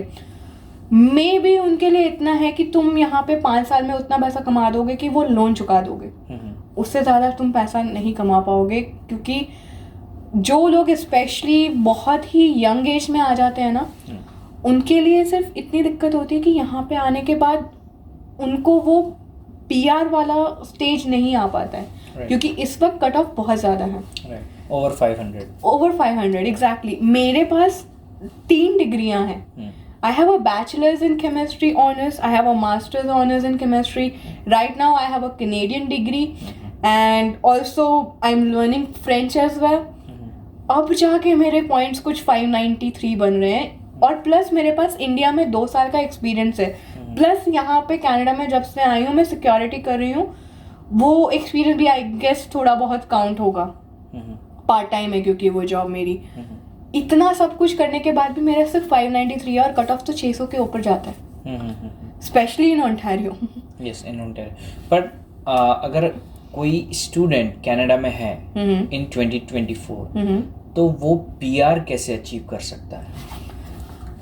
मे भी उनके लिए इतना है कि तुम यहाँ पे 5 साल में उतना पैसा कमा दोगे कि वो लोन चुका दोगे. उससे ज़्यादा तुम पैसा नहीं कमा पाओगे, क्योंकि जो लोग स्पेशली बहुत ही यंग एज में आ जाते हैं ना, उनके लिए सिर्फ इतनी दिक्कत होती है कि यहाँ पे आने के बाद उनको वो PR वाला स्टेज नहीं आ पाता है. क्योंकि इस वक्त कट ऑफ बहुत ज़्यादा है. Over 500 exactly. मेरे पास 3 डिग्रियां हैं. I have a bachelor's in chemistry honors, I have a master's honors in chemistry. Right now I have a Canadian degree and also I'm learning French as well. अब जाके मेरे points कुछ 593 बन रहे हैं. और प्लस मेरे पास इंडिया में 2 साल का एक्सपीरियंस है, प्लस यहाँ पे कनाडा में जब से आई हूँ मैं सिक्योरिटी कर रही हूँ, वो एक्सपीरियंस भी आई गेस थोड़ा बहुत काउंट होगा, पार्ट टाइम है क्योंकि वो जॉब मेरी। इतना सब कुछ करने के बाद भी मेरा सिर्फ 593 है और कट ऑफ तो 600 के ऊपर जाता है, specially in Ontario. Yes, in Ontario. But अगर कोई स्टूडेंट कनाडा में है इन 2024, तो वो पीआर कैसे अचीव कर सकता है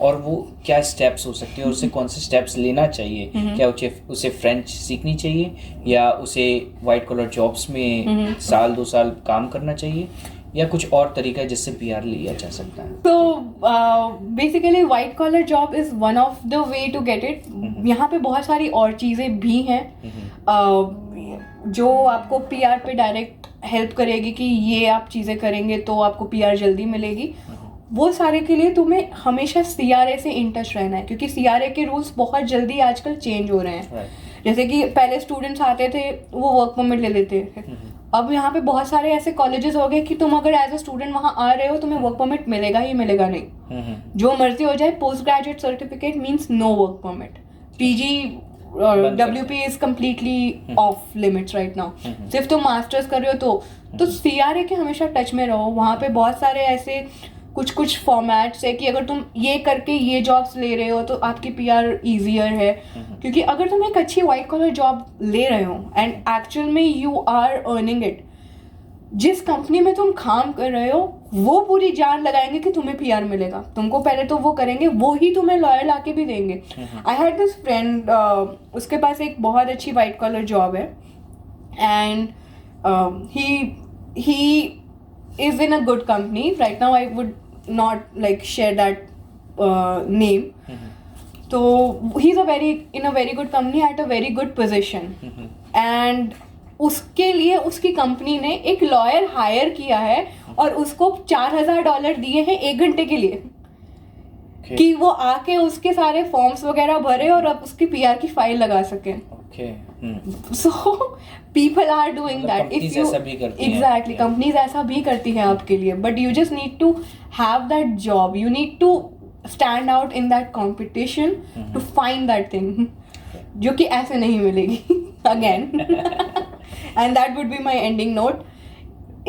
और वो क्या स्टेप्स हो सकते हैं और उसे कौन से स्टेप्स लेना चाहिए? क्या उसे फ्रेंच सीखनी चाहिए या उसे वाइट कॉलर जॉब्स में 1-2 साल काम करना चाहिए या कुछ और तरीका है जिससे पीआर लिया जा सकता है? तो basically white collar job is one of the way to get it. यहाँ पे बहुत सारी और चीज़ें भी हैं जो आपको पीआर पे डायरेक्ट हेल्प करेगी कि ये आप चीज़ें करेंगे तो आपको पीआर जल्दी मिलेगी। वो सारे के लिए तुम्हें हमेशा सीआरए से इन टच रहना है, क्योंकि सीआरए के रूल्स बहुत जल्दी आजकल चेंज हो रहे हैं। जैसे कि पहले स्टूडेंट्स आते थे वो वर्क परमिट ले लेते थे, अब यहाँ पे बहुत सारे ऐसे कॉलेजेस हो गए कि तुम अगर एज अ स्टूडेंट वहाँ आ रहे हो तुम्हें वर्क परमिट मिलेगा ही मिलेगा नहीं, जो मर्जी हो जाए। Post graduate certificate means no work permit. PG WP is completely off limits right now. सिर्फ तुम मास्टर्स कर रहे हो तो सीआरए के हमेशा टच में रहो। वहाँ पे बहुत सारे ऐसे कुछ फॉर्मेट्स है कि अगर तुम ये करके ये जॉब्स ले रहे हो तो आपकी पीआर ईजियर है, क्योंकि अगर तुम एक अच्छी वाइट कॉलर जॉब ले रहे हो एंड एक्चुअल में यू आर अर्निंग इट, जिस कंपनी में तुम काम कर रहे हो वो पूरी जान लगाएंगे कि तुम्हें पीआर मिलेगा। तुमको पहले तो वो करेंगे, वो ही तुम्हें लॉयर लाके भी देंगे। आई हैड दिस फ्रेंड, उसके पास एक बहुत अच्छी वाइट कॉलर जॉब है and he is in a good company right now. I would not like share that name. So he's in a very good company at a very good position. And उसके लिए उसकी company ने एक lawyer hire किया है और उसको $4,000 दिए हैं 1 घंटे के लिए कि वो आके उसके सारे फॉर्म्स वगैरह भरे और अब उसकी पीआर की फाइल लगा सके। So people are doing that. If you exactly companies ऐसा भी करती है आपके लिए, but you just need to have that job. You need to stand out in that competition to find that thing, जो कि ऐसे नहीं मिलेगी again. And that would be my ending note.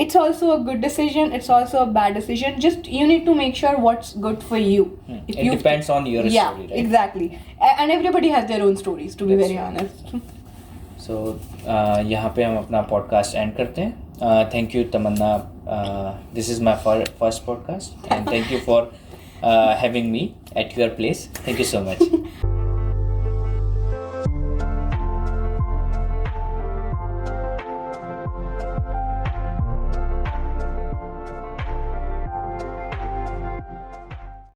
It's also a good decision. It's also a bad decision. Just you need to make sure what's good for you. It depends on your story, right? Yeah, exactly. And everybody has their own stories, to be very honest. So यहाँ पे हम अपना podcast end करते हैं। Thank you Tamanna, this is my first podcast and thank you for having me at your place. Thank you so much.